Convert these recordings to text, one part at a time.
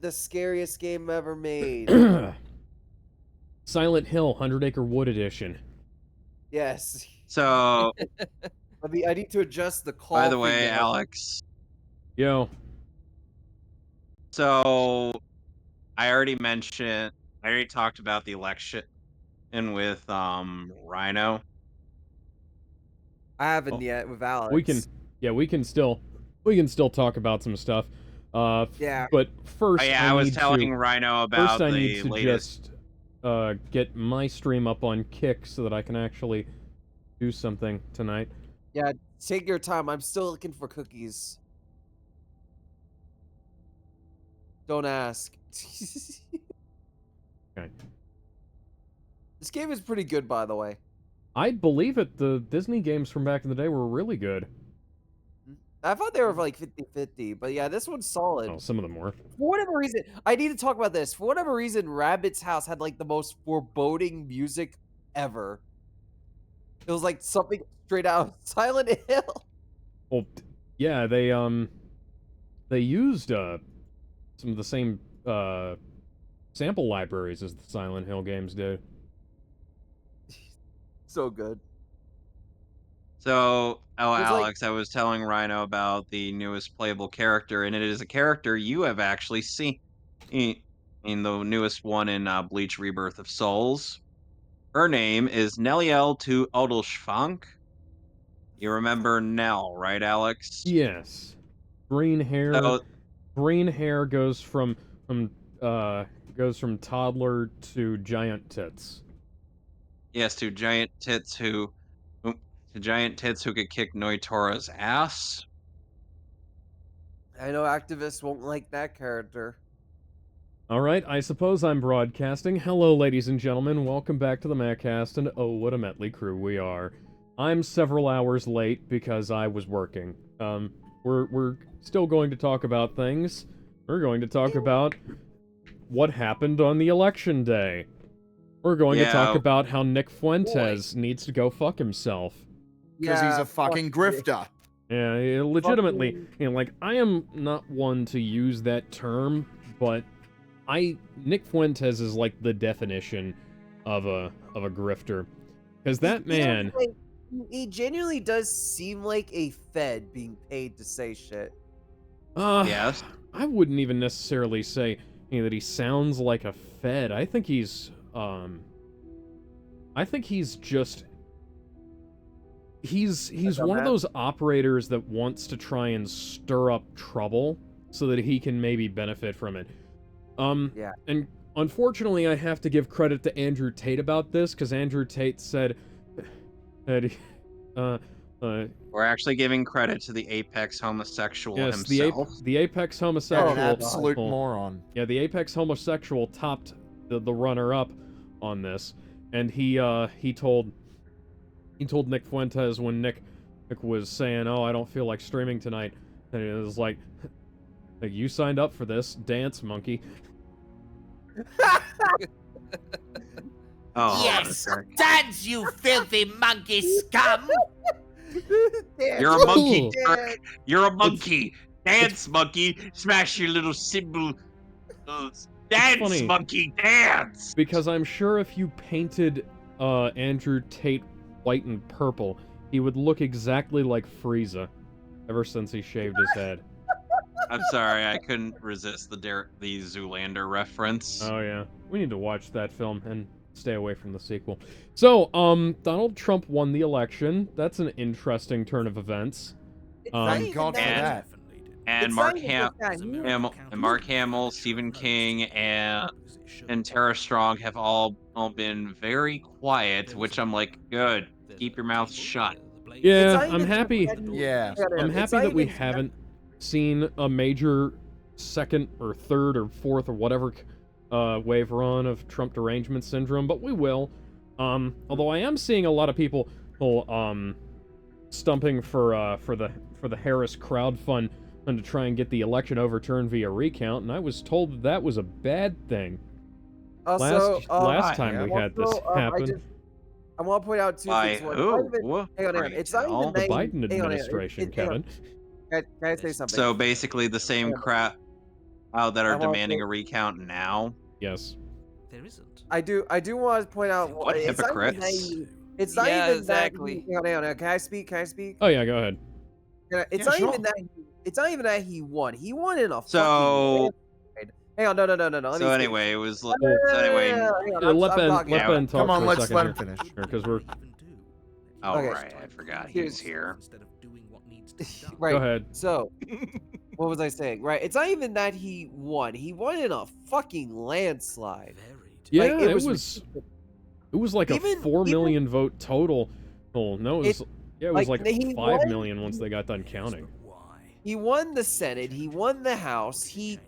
the scariest game ever made. Silent Hill 100 Acre Wood Edition. Yes. So, I need to adjust the call. by the way, Alex. Yo. So, I already talked about the election with Rhino. I haven't yet with Alex. We can still talk about some stuff. Yeah. But first, I was telling Rhino about I the need to latest. just get my stream up on Kick so that I can actually do something tonight. Yeah, take your time. I'm still looking for cookies. Don't ask. Okay. This game is pretty good, by the way. I believe it. The Disney games from back in the day were really good. I thought they were like 50-50, but yeah, this one's solid. Oh, some of them were. For whatever reason, I need to talk about this. For whatever reason, Rabbit's House had like the most foreboding music ever. It was like something straight out of Silent Hill. Well, yeah, they used some of the same sample libraries as the Silent Hill games did. So good. So, Alex, like... I was telling Rhino about the newest playable character, and it is a character you have actually seen in the newest one in Bleach Rebirth of Souls. Her name is Neliel to Odelschwank. You remember Nell, right, Alex? Yes. Green hair. So, green hair goes from toddler to giant tits. Yes, to giant tits who could kick Noitora's ass. I know activists won't like that character. Alright, I suppose I'm broadcasting. Hello, ladies and gentlemen, welcome back to the Mehcast, and oh, what a Mehtly crew we are. I'm several hours late because I was working. We're still going to talk about things. We're going to talk about what happened on the election day. We're going to talk about how Nick Fuentes needs to go fuck himself. Because he's a fucking grifter. Yeah, legitimately, like, I am not one to use that term, but Nick Fuentes is like the definition of a grifter. Because that man... He genuinely does seem like a Fed being paid to say shit. Yes. I wouldn't even necessarily say that he sounds like a Fed. I think he's just... He's one of those operators that wants to try and stir up trouble so that he can maybe benefit from it. Yeah. And unfortunately, I have to give credit to Andrew Tate about this, because Andrew Tate said that we're actually giving credit to the apex homosexual himself. The apex homosexual. An absolute moron. Yeah, the apex homosexual topped the runner-up on this, and he told Nick Fuentes when Nick was saying, "Oh, I don't feel like streaming tonight," and it was like you signed up for this, dance monkey. Oh, yes, dance, you filthy monkey scum! You're a monkey, Dirk. You're a monkey. Dance, monkey. Smash your little cymbal. Dance, monkey, dance! Because I'm sure if you painted Andrew Tate white and purple, he would look exactly like Frieza, ever since he shaved his head. I'm sorry, I couldn't resist the Zoolander reference. Oh yeah, we need to watch that film and stay away from the sequel. So, Donald Trump won the election. That's an interesting turn of events. Thank God for that. And Mark Hamill, Stephen King, and Tara Strong have all been very quiet, which I'm like, good. Keep your mouth shut. Yeah, I'm happy. Yeah, I'm happy that we haven't seen a major second or third or fourth or whatever wave run of Trump derangement syndrome, but we will. Although I am seeing a lot of people stumping for the Harris crowd fund and to try and get the election overturned via recount, and I was told that was a bad thing. Also, last time we had this happen. I want to point out two things. It's not even the Biden administration, Kevin. Can I say something? So basically, the same crap. that I are want demanding a recount now. Yes. There isn't. I do want to point out What it's not even that hypocrites? it's not Yeah, even exactly. that hang on, can I speak? Can I speak? Oh yeah, go ahead. It's Yeah, not sure. even that it's not even that he won. He won in a So, fucking landslide. Hang on, no. Let me so speak. anyway, it was. No, Well, So anyway, hang on, let I'm Ben talking. let Yeah. Ben talk Come on, for a let's second let here. him finish. Sure, because we're oh Okay. right, I forgot he was here. Right. Go ahead. So, what was I saying? Right. It's not even that he won. He won in a fucking landslide. Yeah, Like, it was like a Even- 4 even- million vote total. Oh no, it was it was like, like he 5 won- million once they got done counting. He won the Senate. He won the House. He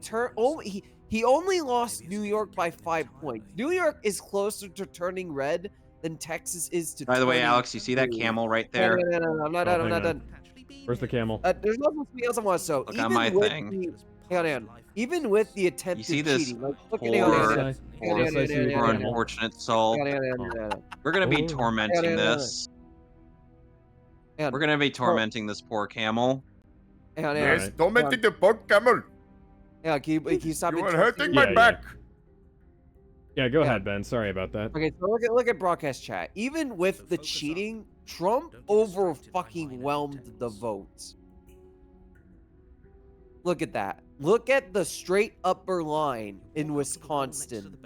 only lost New York by 5 points. New York is closer to turning red than Texas is to. By the way, turning Alex, you see that blue. camel right No, there? I'm not Oh, done. I'm hang not on. done. Where's the camel? There's nothing else I want to show. Look on my with thing. hang on. Even with the attempted see this cheating, like, look poor- hang on, Yes, hang on, I- hang on, yes, I see the Poor hang on, camel. unfortunate soul. hang on, hang on. We're gonna be Oh. tormenting No. this. Hang on. We're gonna be tormenting this poor camel. Hang on, Yes, Yes, tormenting the poor camel. Hang on, can you stop You are interrupting hurting me? Yeah, my back. Yeah, go Yeah. ahead, Ben. Sorry about that. Okay, so look at broadcast chat. Even with the cheating, Trump over fucking whelmed the votes. Look at that. Look at the straight upper line in Wisconsin.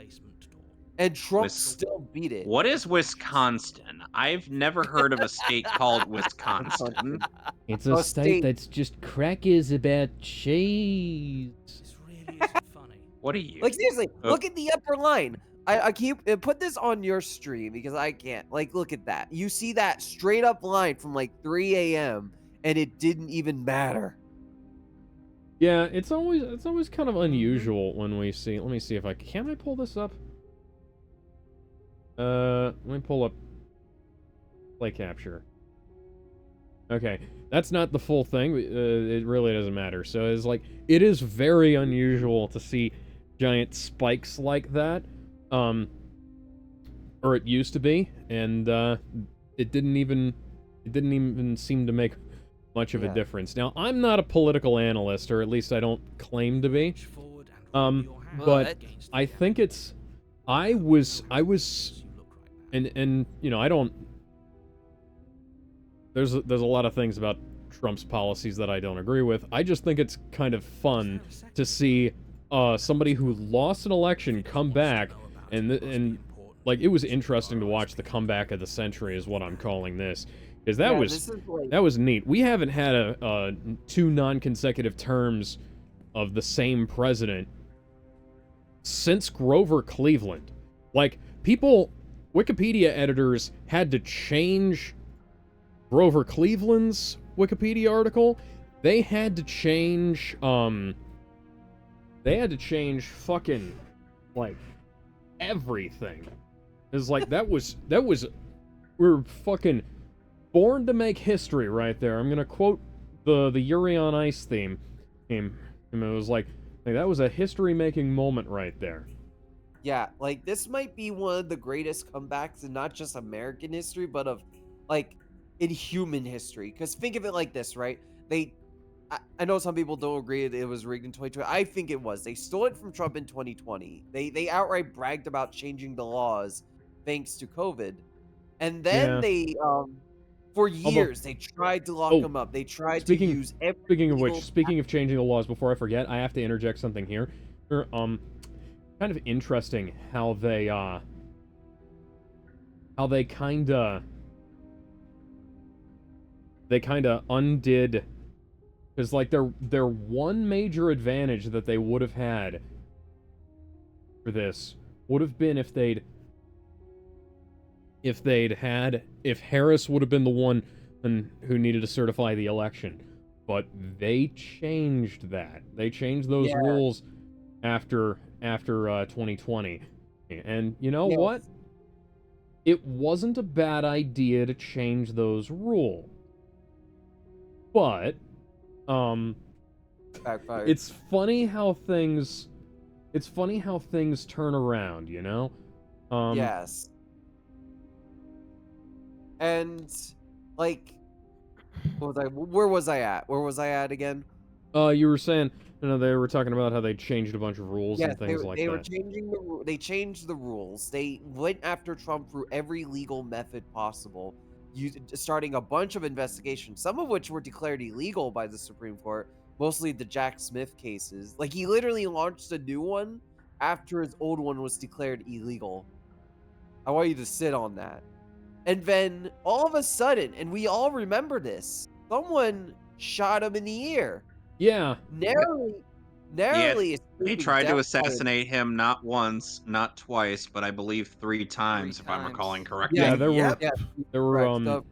And Trump still beat it. What is Wisconsin? I've never heard of a state called Wisconsin. It's a state that's just crackers about cheese. What are you? Like, seriously, Oh. look at the upper line. I keep put this on your stream because I can't. Like, look at that. You see that straight up line from like 3 a.m. and it didn't even matter. Yeah, it's always kind of unusual when we see. Let me see if can I pull this up? Let me pull up play capture. Okay, that's not the full thing. It really doesn't matter. So it's like it is very unusual to see giant spikes like that. Or it used to be, and it didn't even seem to make much of a difference. Now, I'm not a political analyst, or at least I don't claim to be. But I think it's I was and you know, I don't there's a lot of things about Trump's policies that I don't agree with. I just think it's kind of fun to see somebody who lost an election come back and like it was interesting to watch the comeback of the century is what I'm calling this. Because that was neat. We haven't had a 2 non-consecutive terms of the same president since Grover Cleveland. Like, Wikipedia editors had to change Grover Cleveland's Wikipedia article. They had to change, fucking, like, everything. It's like, that was, we're fucking born to make history right there. I'm gonna quote the Yuri on Ice theme. And it was like, that was a history-making moment right there. Yeah, like, this might be one of the greatest comebacks in not just American history, but of, like, in human history. Because think of it like this, right? I know some people don't agree that it was rigged in 2020. I think it was. They stole it from Trump in 2020. They outright bragged about changing the laws thanks to COVID. And then they, for years, they tried to lock him up. They tried to use every Speaking of which, speaking of changing the laws, before I forget, I have to interject something here. Kind of interesting how they kinda undid, because like their one major advantage that they would have had for this would have been if Harris would have been the one who needed to certify the election. But they changed that. They changed those rules after 2020. And you know what? It wasn't a bad idea to change those rules. But backfired. it's funny how things turn around, you know? Yes. And, like, where was I at? Where was I at again? You were saying, they were talking about how they changed a bunch of rules Yes, and things like they were that. changing they changed the rules. They went after Trump through every legal method possible, starting a bunch of investigations, some of which were declared illegal by the Supreme Court, mostly the Jack Smith cases. Like, he literally launched a new one after his old one was declared illegal. I want you to sit on that. And then all of a sudden, and we all remember this, someone shot him in the ear. Yeah. Narrowly, Yeah, narrowly he escaping tried to death by his. assassinate him not once, not twice, but I believe 3 times, if I'm recalling correctly. Yeah, Yeah, there were, yeah, correct.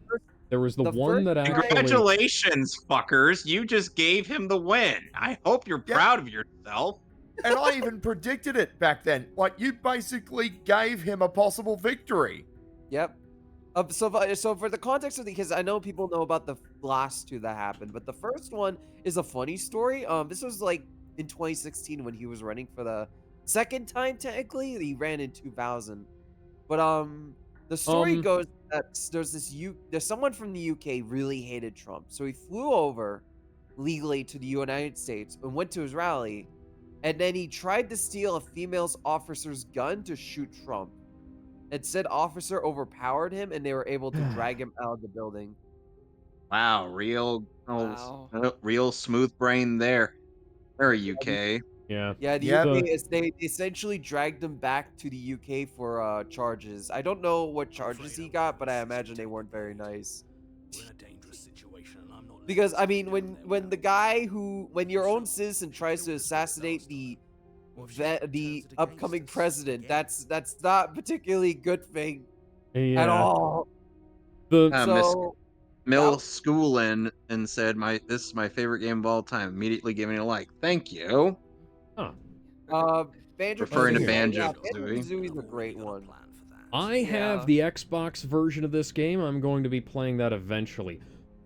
there was the The one first that time actually. Congratulations, fuckers! You just gave him the win. I hope you're proud of yourself. And I even predicted it back then. Like, you basically gave him a possible victory. Yep. So for the context of because I know people know about the last two that happened, but the first one is a funny story. This was like in 2016 when he was running for the second time. Technically, he ran in 2000. But the story goes that there's someone from the UK really hated Trump, so he flew over legally to the United States and went to his rally, and then he tried to steal a female officer's gun to shoot Trump. And said officer overpowered him, and they were able to drag him out of the building. Wow, real smooth brain there. Very UK. Yeah. Yeah, the UK is they essentially dragged him back to the UK for charges. I don't know what charges he got, but I imagine they weren't very nice. Because I mean, when the guy when your own citizen tries to assassinate the upcoming president, that's not particularly good thing at all. Mill Schoolin and said, "This is my favorite game of all time." Immediately giving it a like. Thank you. Referring to Banjo Kazooie is a great one. I have the Xbox version of this game. I'm going to be playing that eventually.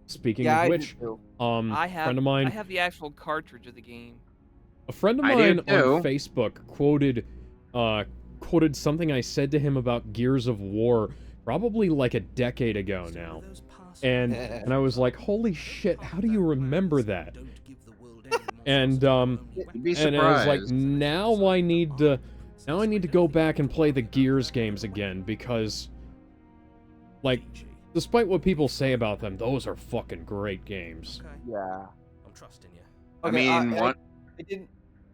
Speaking of which, friend of mine, I have the actual cartridge of the game. a friend of mine on Facebook quoted something I said to him about Gears of War probably like a decade ago now. And I was like, holy shit, how do you remember that? And I was like, now I need to go back and play the Gears games again, because like, despite what people say about them, those are fucking great games. Yeah. I'm trusting you. Okay, I mean,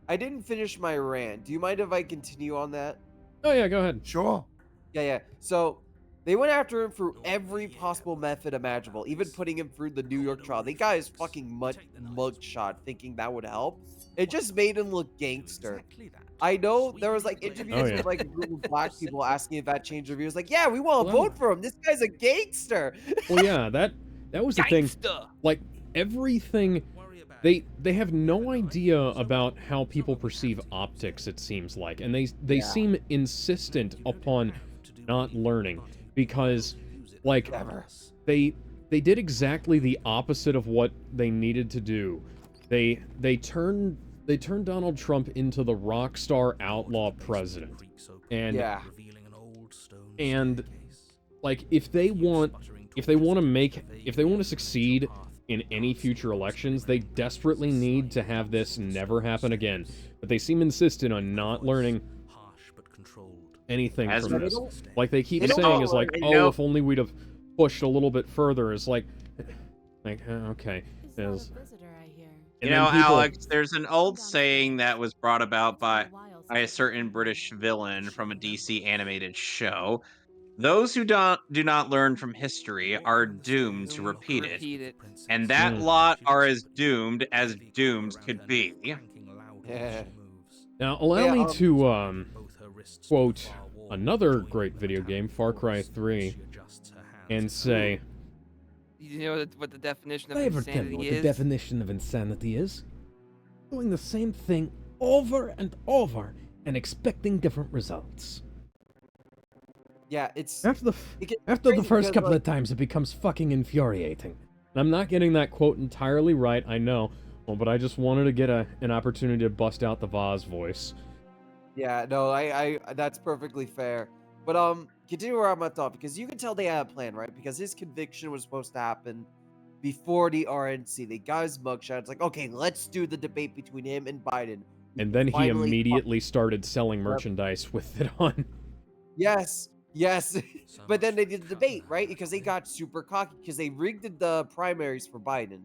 I didn't finish my rant. Do you mind if I continue on that? Oh yeah, go ahead. Sure. Yeah. So they went after him through every possible method imaginable, even putting him through the New York trial. They got his fucking mugshot thinking that would help. It just made him look gangster. I know there was like interviews with like a group of black people asking if that changed their views. Like, yeah, we want to vote for him. This guy's a gangster. Well, yeah, that was the thing. Like everything, they have no idea about how people perceive optics. It seems like, and they seem insistent upon not learning, because like they did exactly the opposite of what they needed to do. They turned Donald Trump into the rock star outlaw president. And like if they want to succeed in any future elections, they desperately need to have this never happen again. But they seem insistent on not learning anything from this. Like they keep saying is like, oh, if only we'd have pushed a little bit further. It's like okay. You know, Alex, there's an old saying that was brought about by a certain British villain from a DC animated show. Those who do not learn from history are doomed to repeat it. And that lot are as doomed could be. Yeah. Now, allow me to quote another great video game, Far Cry 3, and say, You know what the definition of I ever tell you insanity what is? the definition of insanity is? Doing the same thing over and over and expecting different results. Yeah, it's After the first couple of times, it becomes fucking infuriating. I'm not getting that quote entirely right, I know, but I just wanted to get an opportunity to bust out the Vaz voice. Yeah, no, I that's perfectly fair. But continue where I'm at, because you can tell they had a plan, right? Because his conviction was supposed to happen before the RNC. They got his mugshot. It's like, okay, let's do the debate between him and Biden. And then he Finally immediately started selling Yep. merchandise with it on. Yes, yes. But then they did the debate, right? Because they got super cocky because they rigged the primaries for Biden.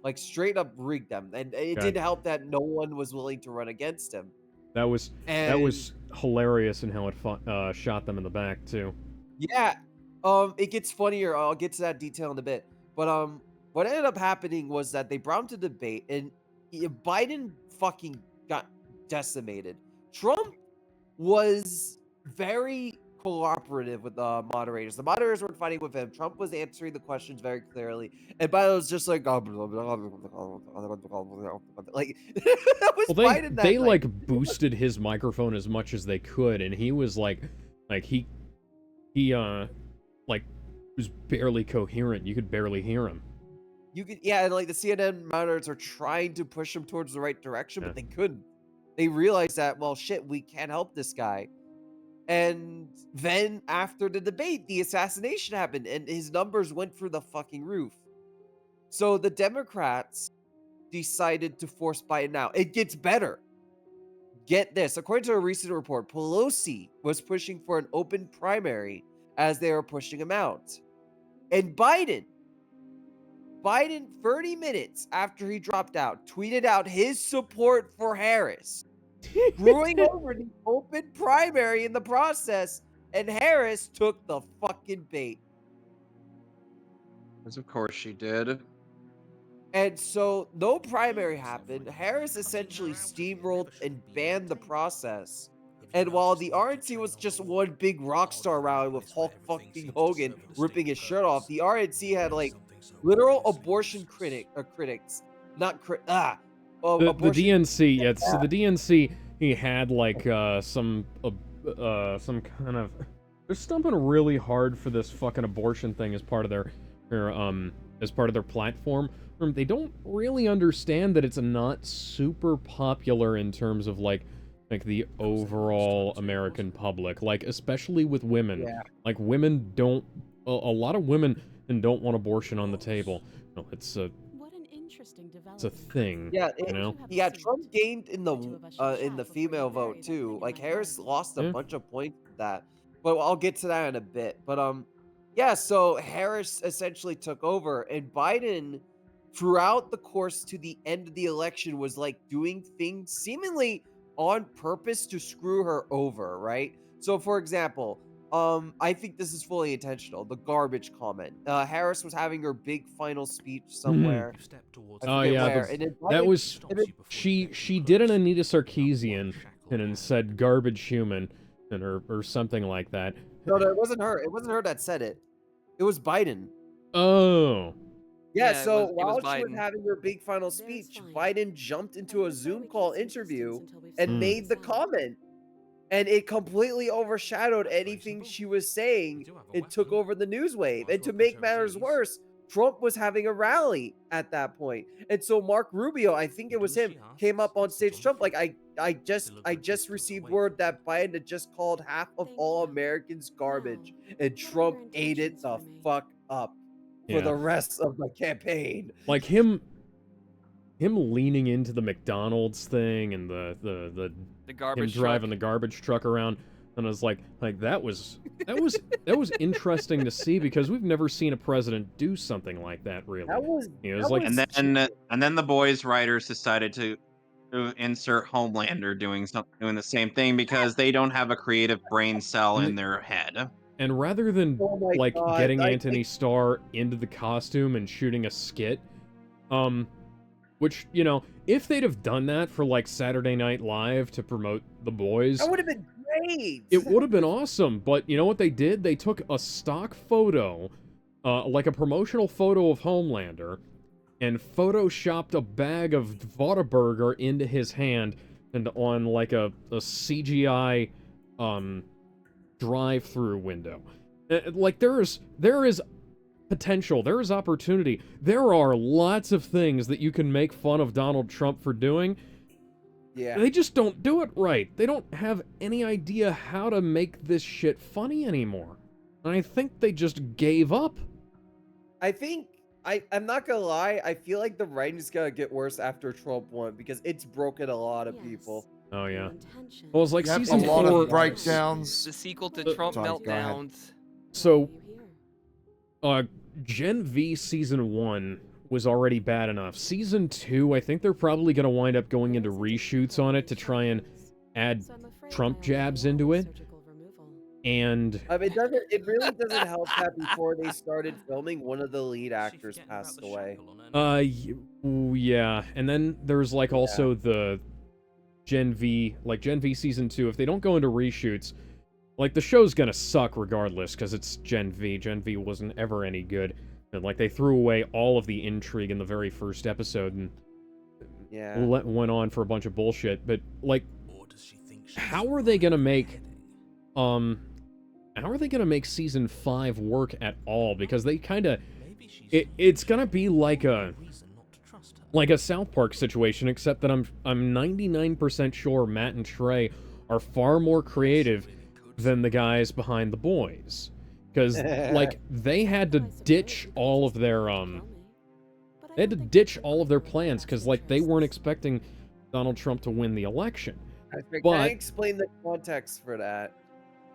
Like straight up rigged them. And it Okay. did help that no one was willing to run against him. That was And hilarious in how it shot them in the back too. yeah, it gets funnier. I'll get to that detail in a bit. But what ended up happening was that they brought him to debate, and Biden fucking got decimated. Trump was very cooperative with the moderators. The moderators weren't fighting with him. Trump was answering the questions very clearly, and Biden was just like, like it was Well, Biden that they night. like boosted his microphone as much as they could, and he was like he like was barely coherent. You could barely hear him. You could, yeah, and like the CNN monitors are trying to push him towards the right direction, Yeah. but they couldn't. They realized that, well, shit, we can't help this guy. And then after the debate, the assassination happened, and his numbers went through the fucking roof. So the Democrats decided to force Biden out. It gets better. Get this. According to a recent report, Pelosi was pushing for an open primary as they were pushing him out. And Biden, 30 minutes after he dropped out, tweeted out his support for Harris, screwing over the open primary in the process, and Harris took the fucking bait. As of course she did. And so no primary happened. Harris essentially steamrolled and banned the process. And while the RNC was just one big rock star rally with Hulk fucking Hogan ripping his shirt off, the RNC had like literal abortion critics, not The abortion. DNC, yeah. So the DNC, he had like some kind of, they're stumping really hard for this fucking abortion thing as part of their platform. They don't really understand that it's not super popular in terms of like the overall American public, like especially with women. Yeah. Like women don't, a lot of women don't want abortion on the table. No, it's a thing. Yeah, you know. Yeah, Trump gained in the female vote too. Like Harris lost a Yeah. bunch of points with that. But I'll get to that in a bit. But yeah, so Harris essentially took over, and Biden throughout the course to the end of the election was like doing things seemingly on purpose to screw her over, right? So for example, I think this is fully intentional. The garbage comment. Harris was having her big final speech somewhere. I Oh forget yeah, where. And then that Biden- was and then- she did an Anita Sarkeesian and then said garbage human and or something like that. No, it wasn't her. It wasn't her that said it. It was Biden. Oh. Yeah, Yeah, so it was while she was Biden. having her big final speech, Biden jumped into a Zoom call interview and Hmm. made the comment. And it completely overshadowed anything she was saying. It took over the news wave. And to make matters worse, Trump was having a rally at that point. And so Mark Rubio, I think it was him, came up on stage. Trump, like, I just received word that Biden had just called half of all Americans garbage. And Trump ate it the fuck up for Yeah. the rest of the campaign. Like him leaning into the McDonald's thing and the him garbage driving truck. the garbage truck around, and I was like that was interesting to see, because we've never seen a president do something like that, really. That was, You know, that it's like, was- And then the boys writers decided to insert Homelander doing the same thing because they don't have a creative brain cell in their head. and rather than Oh my like God, getting I Anthony think- Starr into the costume and shooting a skit, which, you know, if they'd have done that for like Saturday Night Live to promote The Boys, that would have been great. it would have been awesome. But you know what they did? They took a stock photo, like a promotional photo of Homelander, and photoshopped a bag of Whataburger into his hand, and on like a CGI drive-through window. Like there is potential, there is opportunity. There are lots of things that you can make fun of Donald Trump for doing. Yeah. They just don't do it right. They don't have any idea how to make this shit funny anymore. And I think they just gave up. I think I'm not gonna lie, I feel like the writing's gonna get worse after Trump won because it's broken a lot of people. Oh yeah. Well, it's like Yep, season a lot 4. of breakdowns. The sequel to Trump Sorry, go ahead. meltdowns. So, Gen V season 1 was already bad enough. Season 2, I think they're probably gonna wind up going into reshoots on it to try and add Trump jabs into it. And I mean, it really doesn't help that before they started filming, one of the lead actors passed away. Yeah, and then there's like also the Gen V season 2. If they don't go into reshoots, like the show's gonna suck regardless because it's Gen V. Gen V wasn't ever any good, and like they threw away all of the intrigue in the very first episode and went on for a bunch of bullshit. But like, how are they gonna make season 5 work at all? Because they kind of it's gonna be like a South Park situation, except that I'm 99% sure Matt and Trey are far more creative than the guys behind The Boys, because like they had to ditch all of their plans because like they weren't expecting Donald Trump to win the election. Can I explain the context for that?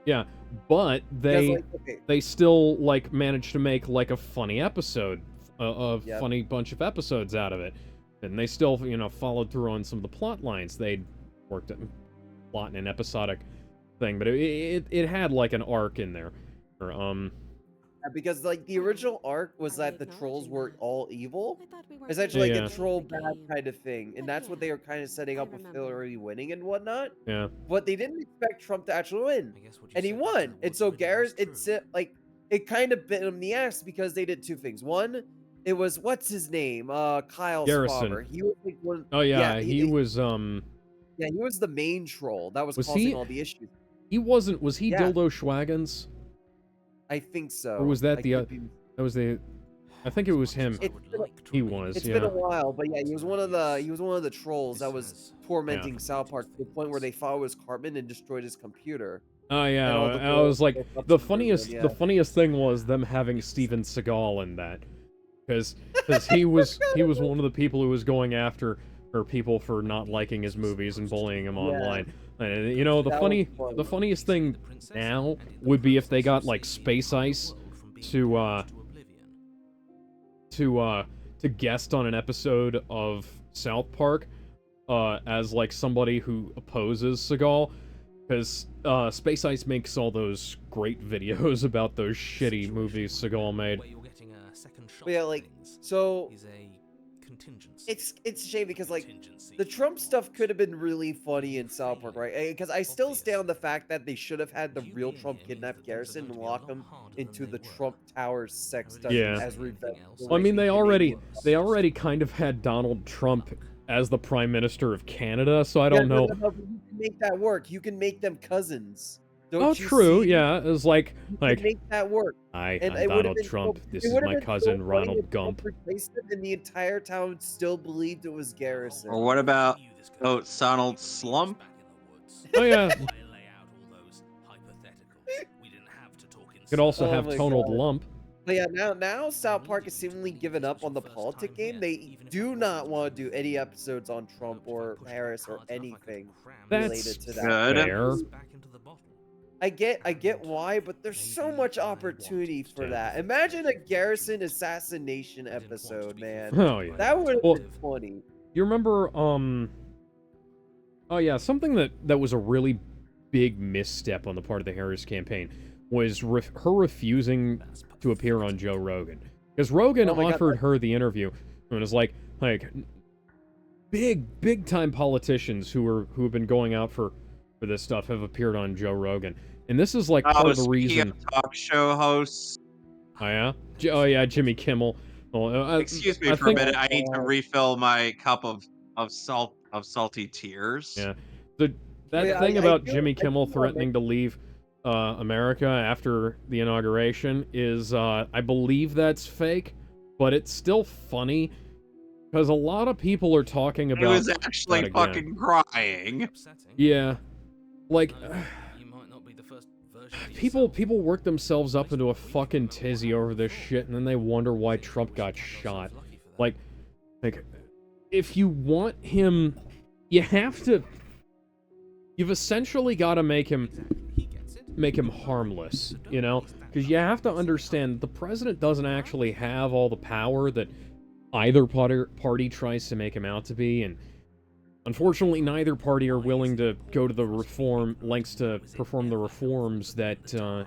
Yeah, but they Like, okay, they still like managed to make like a funny episode, funny bunch of episodes out of it, and they still followed through on some of the plot lines they'd worked at, plot in an episodic thing, but it had like an arc in there, or because like the original arc was that the trolls were all evil, essentially like a troll bad kind of thing, and that's what they were kind of setting up with Hillary winning and whatnot. Yeah. But they didn't expect Trump to actually win, and he won. And so it kind of bit him in the ass because they did two things. One, it was what's his name, Kyle Garrison. Spauber. He was like one. Oh yeah, yeah, he was he was the main troll that was causing he? all the issues. He wasn't. Was he Yeah. Dildo Schwaggins? I think so. Or was that I the? could be- That was the. I think it was him. He was. It's yeah. been a while, but yeah, he was one of the trolls that was tormenting South Park to the point where they thought it was Cartman and destroyed his computer. Oh yeah, And all the I was girls like, woke up the to funniest, him, the yeah. funniest thing was them having Steven Seagal in that, because he was one of the people who was going after people for not liking his movies and bullying him online. And the That was funny. the funniest thing now would be if they got like Space Ice to guest on an episode of South Park as like somebody who opposes Seagal, because Space Ice makes all those great videos about those shitty movies Seagal made. But yeah, like so it's a shame because like the Trump stuff could have been really funny in South Park, right? Because I still stand on the fact that they should have had the real Trump kidnap Garrison and lock him into the Trump Tower sex dungeon Yeah. as revenge. Well, I mean, they already kind of had Donald Trump as the Prime Minister of Canada, so I don't know. No, but you can make that work. You can make them cousins. Don't Oh, you true. see? Yeah, it was like You can make that work. I'm And it would've Donald been Trump. so- This it is would've my been so cousin funny Ronald if Trump Gump. replaced him and the entire town still believed it was Garrison. Or what about Donald Slump? Oh yeah, could also Oh have my Tonal God. Lump. But yeah, now South Park has seemingly given up on the politic game. They do not want to do any episodes on Trump or Harris or anything That's related to that. good. fair. I get why, but there's so much opportunity for that. Imagine a Garrison assassination episode, man. Oh yeah. That would have Well, been funny. You remember, oh yeah, something that was a really big misstep on the part of the Harris campaign was her refusing to appear on Joe Rogan. Because Rogan Oh my God, offered her the interview, and it was like, big time politicians who have been going out for this stuff have appeared on Joe Rogan. And this is like part of the speaking reason. of talk show hosts. Oh yeah? Oh yeah, Jimmy Kimmel. Well, Excuse me I for think- a minute. I need to refill my cup of salty tears. Yeah. That Yeah, thing I about do- Jimmy I do Kimmel know threatening to leave America after the inauguration is, I believe that's fake, but it's still funny because a lot of people are talking He about was that actually again. fucking crying. Yeah. Like, people work themselves up into a fucking tizzy over this shit, and then they wonder why Trump got shot. Like, if you want him, you have to. You've essentially got to make him harmless, you know? Because you have to understand the president doesn't actually have all the power that either party tries to make him out to be, and unfortunately neither party are willing to go to the lengths to perform the reforms that the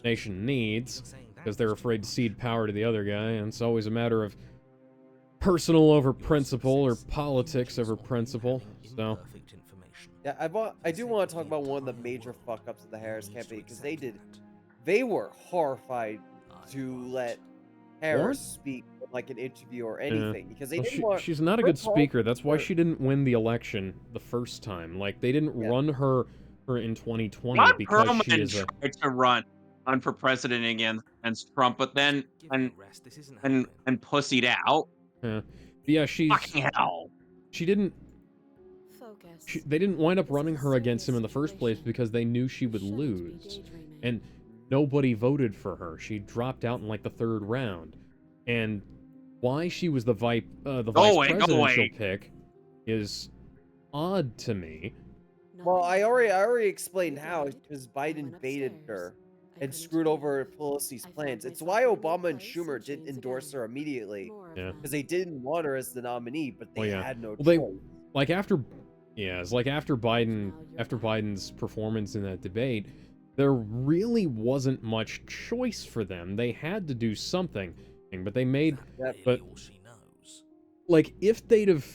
nation needs, because they're afraid to cede power to the other guy, and it's always a matter of personal over principle, or politics over principle. So Yeah, I do want to talk about one of the major fuck-ups of the Harris campaign, because they were horrified to let Harris speak in, like, an interview or anything, because they didn't want... she's not a good speaker. That's why she didn't win the election the first time. Like, they didn't run her in 2020 Ron because Perlman she is a... tried to run for president against Trump, but then and pussied out. Yeah, she's... Fucking hell. She didn't... they didn't wind up running her against him in the first place because they knew she would lose. And nobody voted for her. She dropped out in, like, the third round. And why she was the vice presidential pick is odd to me. Well, I already explained how, because Biden baited her and screwed over Pelosi's plans. It's why Obama and Schumer didn't endorse her immediately. Yeah. Because they didn't want her as the nominee, but they had no choice. They, like, it's like after Biden's performance in that debate, there really wasn't much choice for them. They had to do something, but they made... But, like, if they'd have...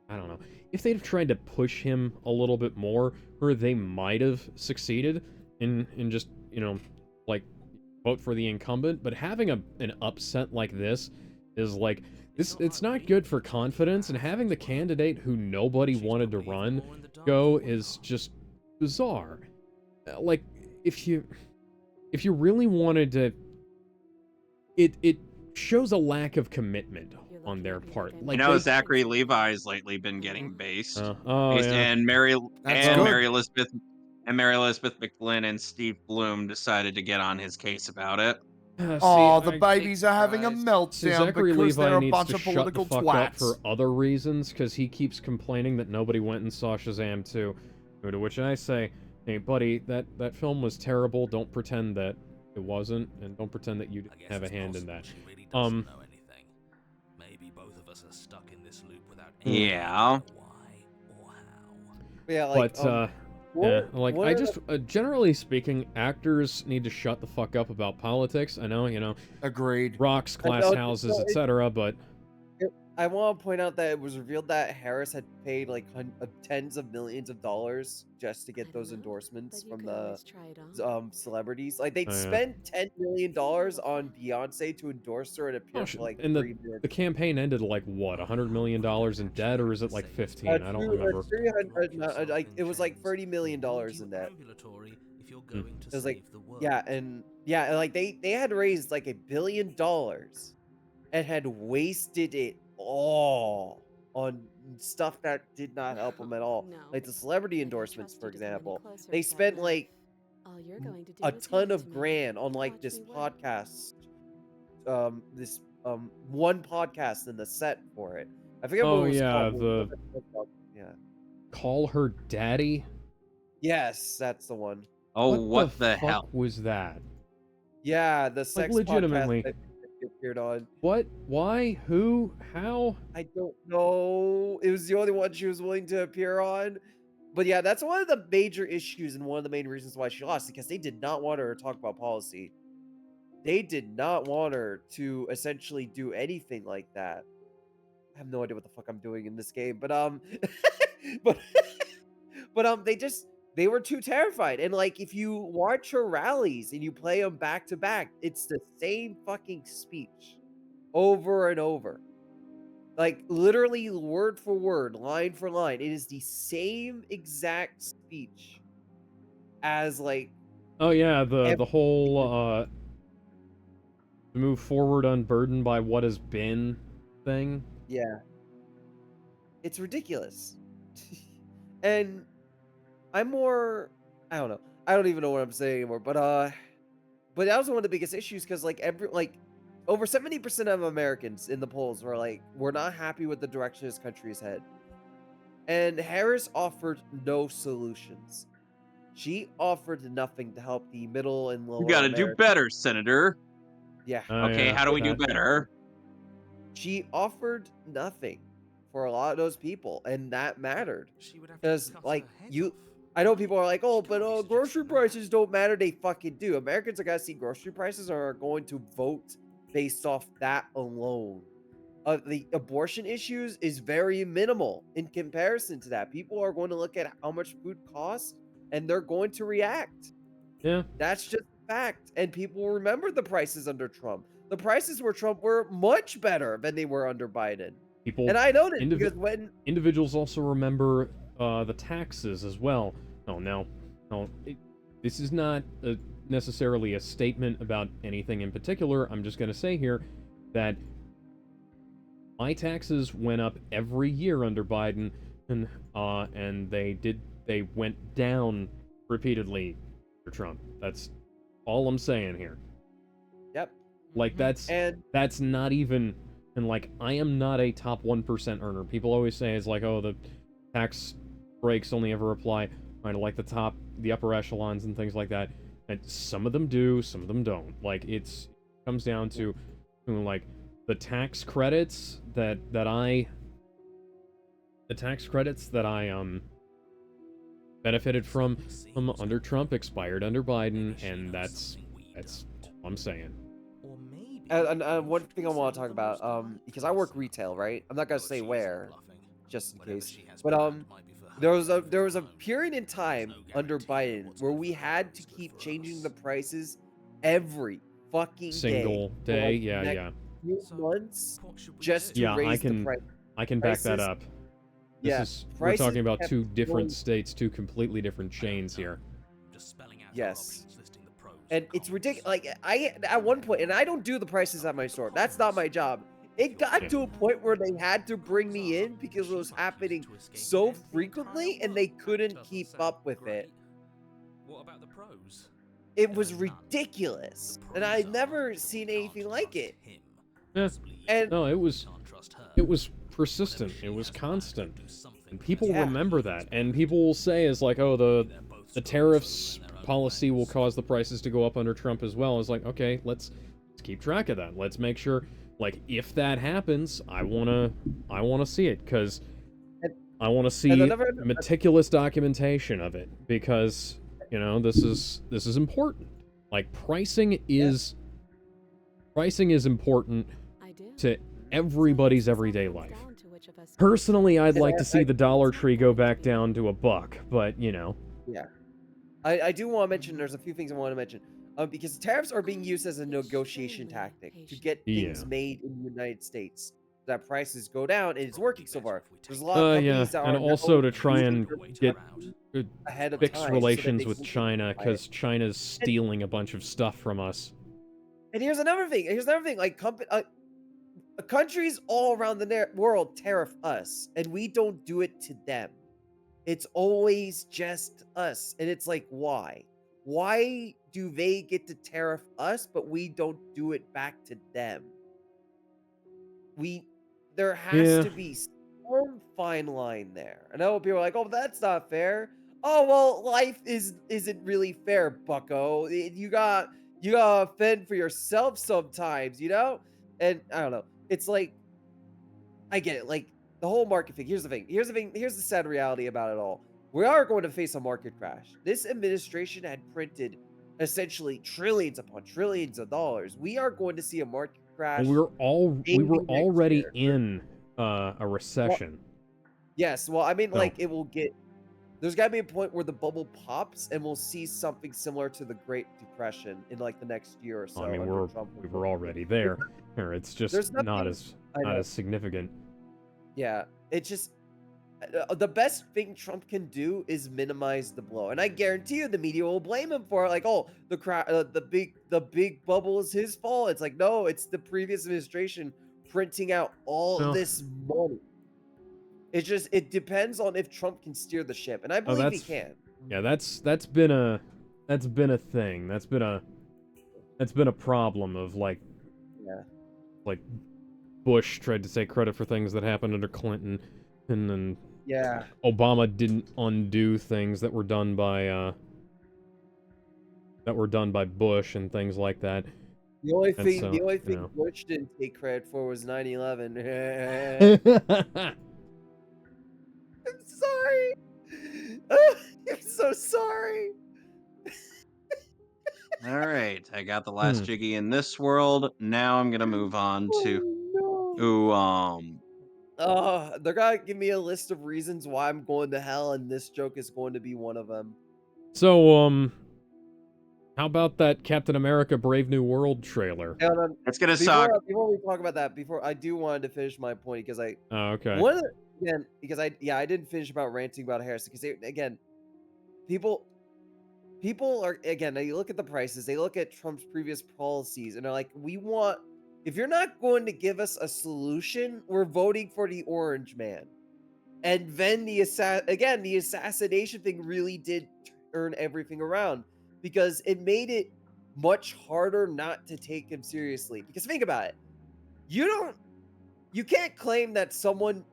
I don't know. If they'd have tried to push him a little bit more, or they might have succeeded in just, you know, like, vote for the incumbent. But having an upset like this is, like... It's not good for confidence, and having the candidate who nobody wanted to run go is just bizarre. Like, if you really wanted to, it shows a lack of commitment on their part. Like, Zachary Levi's lately been getting based. Yeah. And Mary Elizabeth McGlynn and Steve Bloom decided to get on his case about it. The babies are having a meltdown Zachary because Levi they're a needs bunch to of shut political the fuck up twats. for other reasons, because he keeps complaining that nobody went and saw Shazam 2. To which I say, hey buddy, that film was terrible. Don't pretend that it wasn't, and don't pretend that you didn't have a hand in that. Maybe both of us are stuck in this loop without Yeah. why or how. Yeah, like, I just, generally speaking, actors need to shut the fuck up about politics. I know, Agreed. rocks, glass houses, etc., but... I want to point out that it was revealed that Harris had paid, like, tens of millions of dollars just to get those endorsements from the celebrities. Like, they'd spent $10 million on Beyonce to endorse her and appear for, like, and 3 minutes. the campaign ended, like, what, $100 million in debt, or is it, like, 15? I don't remember. 300, like, it was, like, $30 million in debt. It was, like, like, they had raised, like, $1 billion and had wasted it all on stuff that did not help them at all. Like the celebrity endorsements, for example. They spent, like, a ton of grand on, like, this podcast. One podcast in the set for it. I forget what it was called. Call Her Daddy? Yes, that's the one. Oh, what the fuck hell was that? Yeah, the sex legitimately. podcast that appeared on. What? Why? Who? How? I don't know. It was the only one she was willing to appear on. But yeah, that's one of the major issues and one of the main reasons why she lost, because they did not want her to talk about policy. They did not want her to essentially do anything like that. I have no idea what the fuck I'm doing in this game, but they were too terrified. And, like, if you watch her rallies and you play them back to back, it's the same fucking speech over and over. Like, literally word for word, line for line. It is the same exact speech as, like... Oh yeah, the whole move forward unburdened by what has been thing. Yeah. It's ridiculous. And I'm more, I don't know. I don't even know what I'm saying anymore. But that was one of the biggest issues because over 70% of Americans in the polls were like, we're not happy with the direction this country is headed. And Harris offered no solutions. She offered nothing to help the middle and You lower got to do America. better, Senator. Yeah. Okay, yeah, how do we do that better? She offered nothing for a lot of those people, and that mattered. Because, I know people are like, oh, but grocery prices don't matter. They fucking do. Americans are going to see grocery prices and are going to vote based off that alone. The abortion issues is very minimal in comparison to that. People are going to look at how much food costs and they're going to react. yeah. That's just a fact. And people remember the prices under Trump. The prices where Trump were much better than they were under Biden. People, And I know this because when individuals also remember the taxes as well. Oh, no, this is not necessarily a statement about anything in particular. I'm just going to say here that my taxes went up every year under Biden, and they went down repeatedly for Trump. That's all I'm saying here. Yep. Like that's not even, and like I am not a top 1% earner. People always say it's like, oh, the tax breaks only ever apply to like the upper echelons and things like that. And some of them do, some of them don't. Like it comes down to like the tax credits that I benefited from under Trump expired under Biden, and that's all I'm saying. And one thing I want to talk about, because I work retail, right? I'm not gonna say where, just in case. But there was a period in time under Biden where we had to keep changing the prices every fucking Single day, day, for, yeah, next yeah. few months, just to Yeah, raise the price. I can back that Prices- up. Yeah, We're prices talking about kept two different going- states, two completely different chains here. Yes. And it's ridiculous. Like at one point, and I don't do the prices at my store. That's not my job. It got to a point where they had to bring me in because it was happening so frequently, and they couldn't keep up with it. It was ridiculous, and I'd never seen anything like it. Yeah. And No, it was persistent. It was constant. And people Yeah. remember that. And people will say is like, oh, the tariffs policy will cause the prices to go up under Trump as well. It's like, okay, let's keep track of that. Let's make sure, like, if that happens, I wanna see it, because I wanna see meticulous documentation of it, because this is important. Like, pricing is important to everybody's everyday life. Personally, I'd like to see the Dollar Tree go back down to $1, but yeah, I do want to mention. There's a few things I want to mention. Because tariffs are being used as a negotiation tactic to get things made in the United States. That prices go down, and it's working so far. There's a lot of companies that and are also now to try and get ahead of fix time so that relations they with can China, buy it. because China's stealing a bunch of stuff from us. And here's another thing. Like countries all around the world tariff us, and we don't do it to them. It's always just us, and it's like, why? Why do they get to tariff us, but we don't do it back to them? There has to be some fine line there. I know people are like, oh, that's not fair. Oh, well, life isn't really fair, bucko. You gotta fend for yourself sometimes, And I don't know. It's like, I get it. Like, the whole market thing. Here's the sad reality about it all. We are going to face a market crash. This administration had printed essentially trillions upon trillions of dollars. We are going to see a market crash. We were maybe next already year. in a recession. Yes. Well, I mean, So- like, there's got to be a point where the bubble pops and we'll see something similar to the Great Depression in like the next year or so. I mean, under Trump. we were already there. It's just There's not nothing- as I know. significant. Yeah, it's just the best thing Trump can do is minimize the blow, and I guarantee you the media will blame him for it. Like, oh, the big bubble is his fault. It's like, no, it's the previous administration printing out all No. this money. it depends on if Trump can steer the ship, and I Oh, believe he can. Yeah, that's been a thing. That's been a problem of like Yeah. Bush tried to take credit for things that happened under Clinton, and then Yeah. Obama didn't undo things that were done by Bush and things like that. The only And thing, so, the only you thing know. Bush didn't take credit for was 9/11. I'm sorry. I'm so sorry. All right, I got the last Jiggy in this world. Now I'm gonna move on to Oh, no. They're gonna give me a list of reasons why I'm going to hell, and this joke is going to be one of them. So, how about that Captain America Brave New World trailer? It's gonna suck. Before we talk about that, I do wanted to finish my point because Oh, okay. I didn't finish about ranting about Harris because again, people are, again, they look at the prices, they look at Trump's previous policies, and they're like, if you're not going to give us a solution, we're voting for the orange man. And then the assassination thing really did turn everything around because it made it much harder not to take him seriously. Because think about it. You can't claim that someone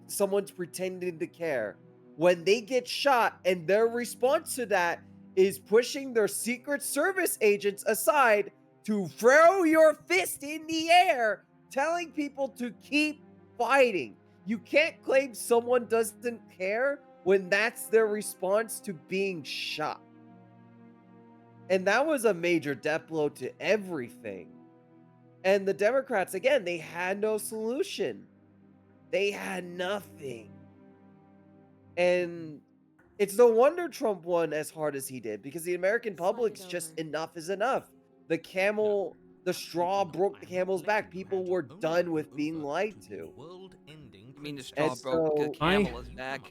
someone's pretending to care when they get shot and their response to that is pushing their Secret Service agents aside to throw your fist in the air, telling people to keep fighting. You can't claim someone doesn't care when that's their response to being shot. And that was a major death blow to everything. And the Democrats, again, they had no solution. They had nothing. And it's no wonder Trump won as hard as he did, because the American public's just enough is enough. The straw broke the camel's back. People were done with being lied to. I mean, the straw broke the camel's back.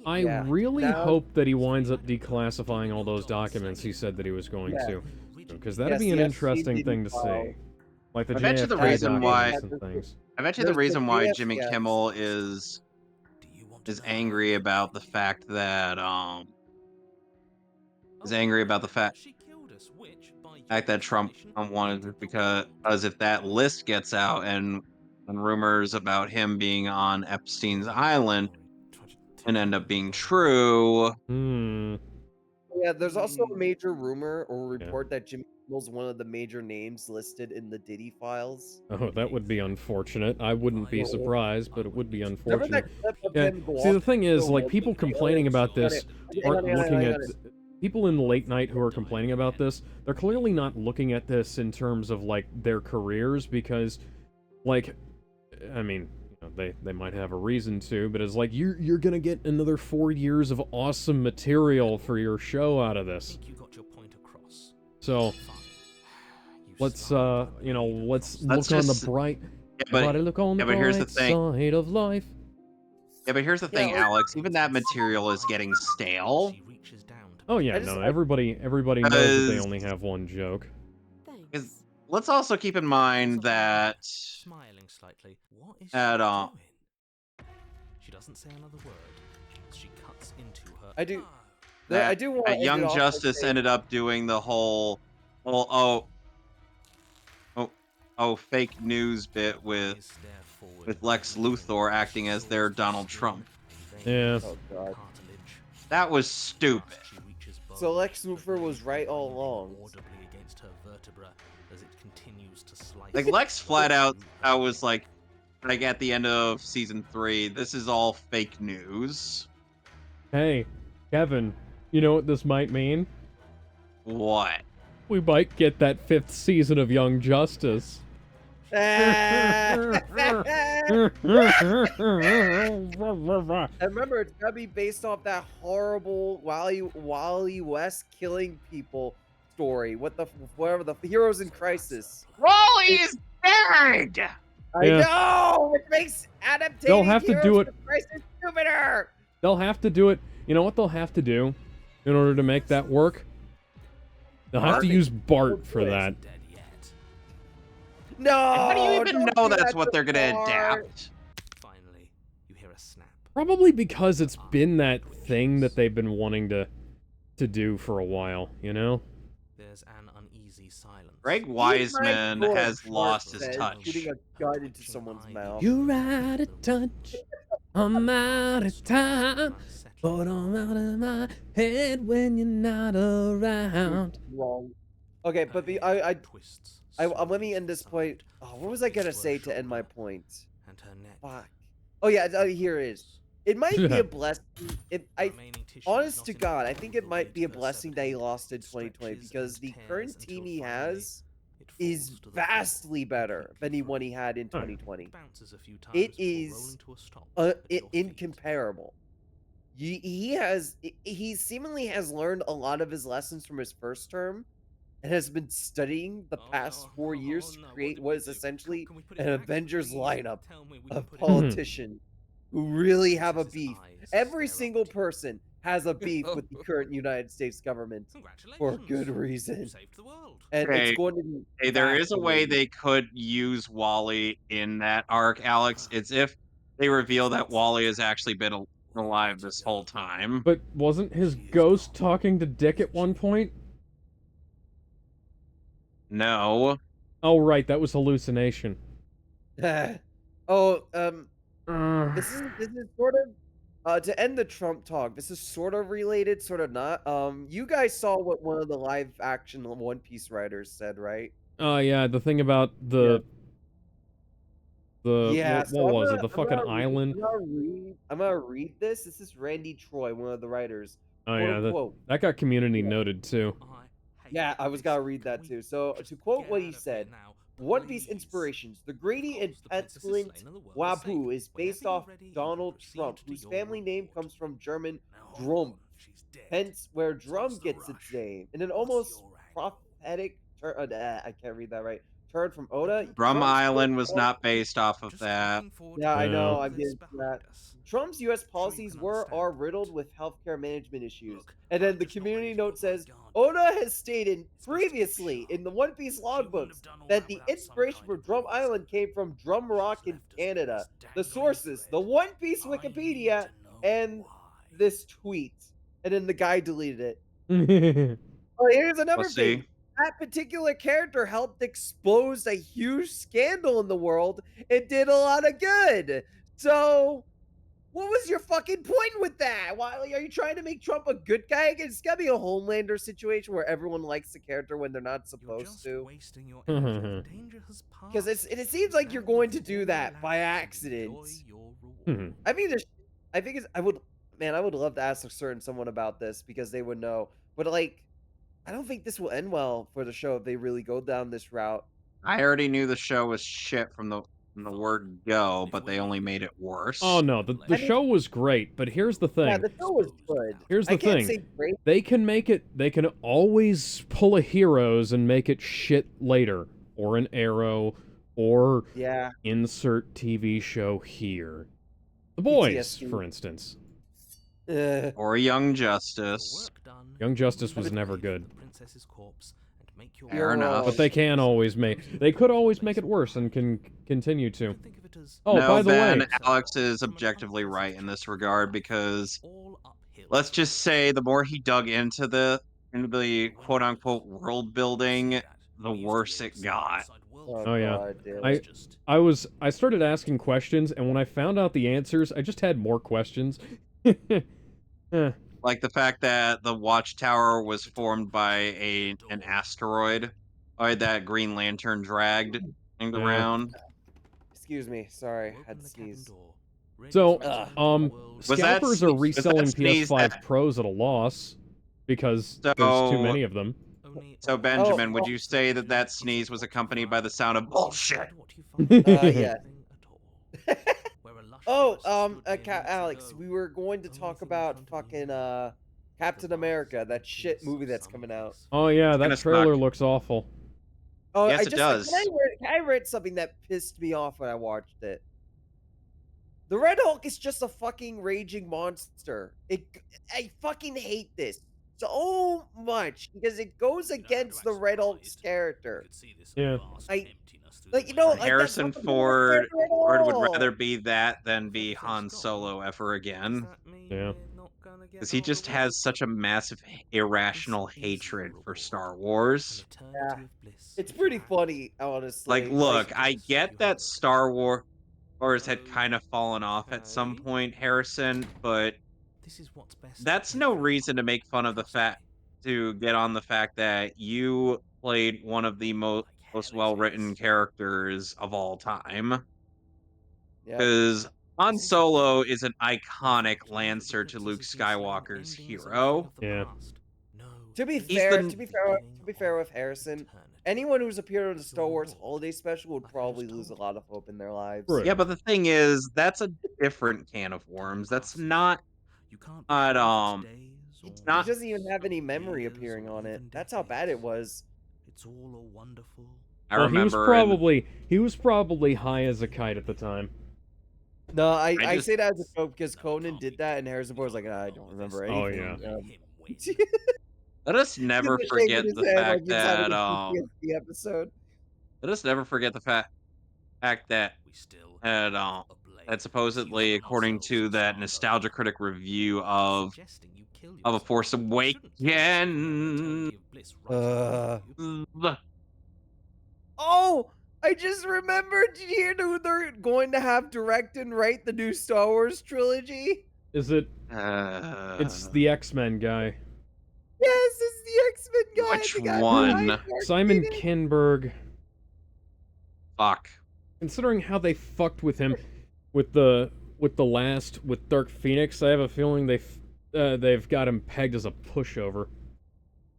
I really hope that he winds up declassifying all those documents he said that he was going to, because that'd be an interesting thing to see. Like the I bet you the JFK reason why documents and things. I bet you the reason why Jimmy Kimmel is angry about the fact that Trump wanted it, because if that list gets out and rumors about him being on Epstein's island and end up being true. Yeah, there's also a major rumor or report that Jimmy Kimmel's one of the major names listed in the Diddy files. Oh, that would be unfortunate. I wouldn't be surprised, but it would be Remember unfortunate. that clip of Yeah. him go See, the off thing is, so like, much people with complaining about Hang on, this hang aren't on, looking hang at... on. People in late night who are complaining about this, they're clearly not looking at this in terms of, like, their careers, because, like, I mean, you know, they might have a reason to, but it's like, you're gonna get another 4 years of awesome material for your show out of this. So, let's look on the bright... look on the here's the bright thing. side of life. Yeah, but here's the thing, Alex. Even that material is getting stale. Oh yeah, everybody knows that they only have one joke. Because let's also keep in mind that she doesn't say another word. She cuts into her. I do want that Young Justice ended up doing the whole fake news bit with Lex Luthor acting as their Donald Trump. Yeah. Oh god. That was stupid. So Lex Luthor was right all along. Like Lex flat out, I was like at the end of season 3, this is all fake news. Hey, Kevin, you know what this might mean? What? We might get that 5th season of Young Justice. And remember, it's gotta be based off that horrible Wally West killing people story. Whatever the Heroes in Crisis. Raleigh's dead. I know, which makes adaptating They'll have to do it. Crisis stupider. They'll have to do it. You know what they'll have to do in order to make that work? They'll have to use Bart for that. No. How do you even know that's what they're gonna Bart. adapt? Finally, you hear a snap. Probably because it's been that thing that they've been wanting to do for a while, you know? There's an uneasy silence. Greg Eat my Wiseman foot, has Mark lost his says, shooting touch. a gun into someone's mouth. You're out of touch. I'm out of time. But I'm out of my head when you're not around. Wrong. Okay, but let me end this point. Oh, what was I gonna say to end my point? Fuck. Oh yeah, here it is. It might be a blessing. Honest to God, I think it might be a blessing that he lost in 2020 because the current team he has is vastly better than the one he had in 2020. It is incomparable. He seemingly has learned a lot of his lessons from his first term and has been studying the past 4 years to create what is essentially an Avengers lineup of politicians who really have a beef. Every single person has a beef with the current United States government for good reason. And it's going to be Hey, there is a way fascinating. they could use Wally in that arc, Alex. It's if they reveal that Wally has actually been alive this whole time. But wasn't his ghost talking to Dick at one point? No. Oh, right, that was hallucination. Oh, this is sort of to end the Trump talk. This is sort of related, sort of not. You guys saw what one of the live action One Piece writers said, right? Oh, yeah, the thing about the Yeah, so what was it? The fucking island? I'm gonna read this. This is Randy Troy, one of the writers. Oh, Quote, yeah, unquote. that got community noted, too. Yeah, I was gonna read that too. So to quote what he said, One Piece inspirations. The greedy and petulant Wabu is based off Donald Trump, whose family name comes from German Drum, hence where drum gets its name. In an almost prophetic turn, I can't read that right. Turn from Oda. Drum Trump's Island was not based off of that. Yeah, I know. Yeah. I'm getting to that. Trump's U.S. policies are riddled with healthcare management issues. And then the community note says, Oda has stated previously in the One Piece logbooks that the inspiration for Drum Island came from Drum Rock in Canada. The sources, the One Piece Wikipedia, and this tweet. And then the guy deleted it. Oh, here's another Let's thing. see. That particular character helped expose a huge scandal in the world and did a lot of good. So, what was your fucking point with that? Why are you trying to make Trump a good guy? It's gotta be a Homelander situation where everyone likes the character when they're not supposed to. Because it seems like you're going to do that by accident. I mean, I would love to ask a certain someone about this because they would know. But like, I don't think this will end well for the show if they really go down this route. I already knew the show was shit from the word go, but they only made it worse. Oh, no, the show was great, but here's the thing. Yeah, the show was good. Here's I the can't thing. say great. They can always pull a Heroes and make it shit later. Or an Arrow, or Yeah. insert TV show here. The Boys, PTSD. for instance. Or Young Justice. Young Justice was never good. Fair enough. But they could always make it worse and can continue to. Oh, no, by the Ben, way, Alex is objectively right in this regard because let's just say the more he dug into the quote unquote world building, the worse it got. Oh, yeah. God, dude. I started asking questions, and when I found out the answers, I just had more questions. Like the fact that the watchtower was formed by an asteroid, or that Green Lantern dragged in the Yeah. ground. Excuse me. Sorry, I had to sneeze. So, Was that scalpers are sneeze- was that reselling sneeze PS5 that- Pros at a loss because there's too So- many of them. So Benjamin, would you say that sneeze was accompanied by the sound of bullshit? Yeah. Oh, Alex, we were going to talk about fucking Captain America, that shit movie that's coming out. Oh yeah, that Kinda trailer sucked. looks awful. Oh, Yes, it does. Can I read something that pissed me off when I watched it? The Red Hulk is just a fucking raging monster. I fucking hate this so much because it goes against the Red Hulk's character. Yeah. Like, you know, like, that's Harrison not the main Ford character at would all. rather be that than be Han Solo ever again. Yeah. Because he just has such a massive irrational hatred for Star Wars. Yeah. It's pretty funny, Like, honestly. Like, look, I get that Star Wars had kind of fallen off at some point, Harrison, but that's no reason to make fun of the fact to get on the fact that you played one of the most well-written characters of all time. yep. Because Han Solo is an iconic Lancer to Luke Skywalker's hero. Yeah. He's the To be fair with Harrison, anyone who's appeared on the Star Wars Holiday Special would probably lose a lot of hope in their lives. Right. yeah, but the thing is, that's a different can of worms. That's not it's He not doesn't even have any memory appearing on it. That's how bad it was. I Well, remember he was probably high as a kite at the time. No, I just- say that as a joke because Conan did that, and Harrison Ford was like, I don't remember Oh, anything. yeah. let us never He's forget shaking his the head like fact he's having that a PTSD episode. let us never forget the fact that that supposedly, according to that Nostalgia Critic review of A Force Awakens, Oh, I just remembered. Did you hear who they're going to have direct and write the new Star Wars trilogy? Is it? It's the X-Men guy. Yes, it's the X-Men guy. Which the guy one? behind Dark Simon Phoenix. Kinberg. fuck. Considering how they fucked with him with Dark Phoenix, I have a feeling they've got him pegged as a pushover.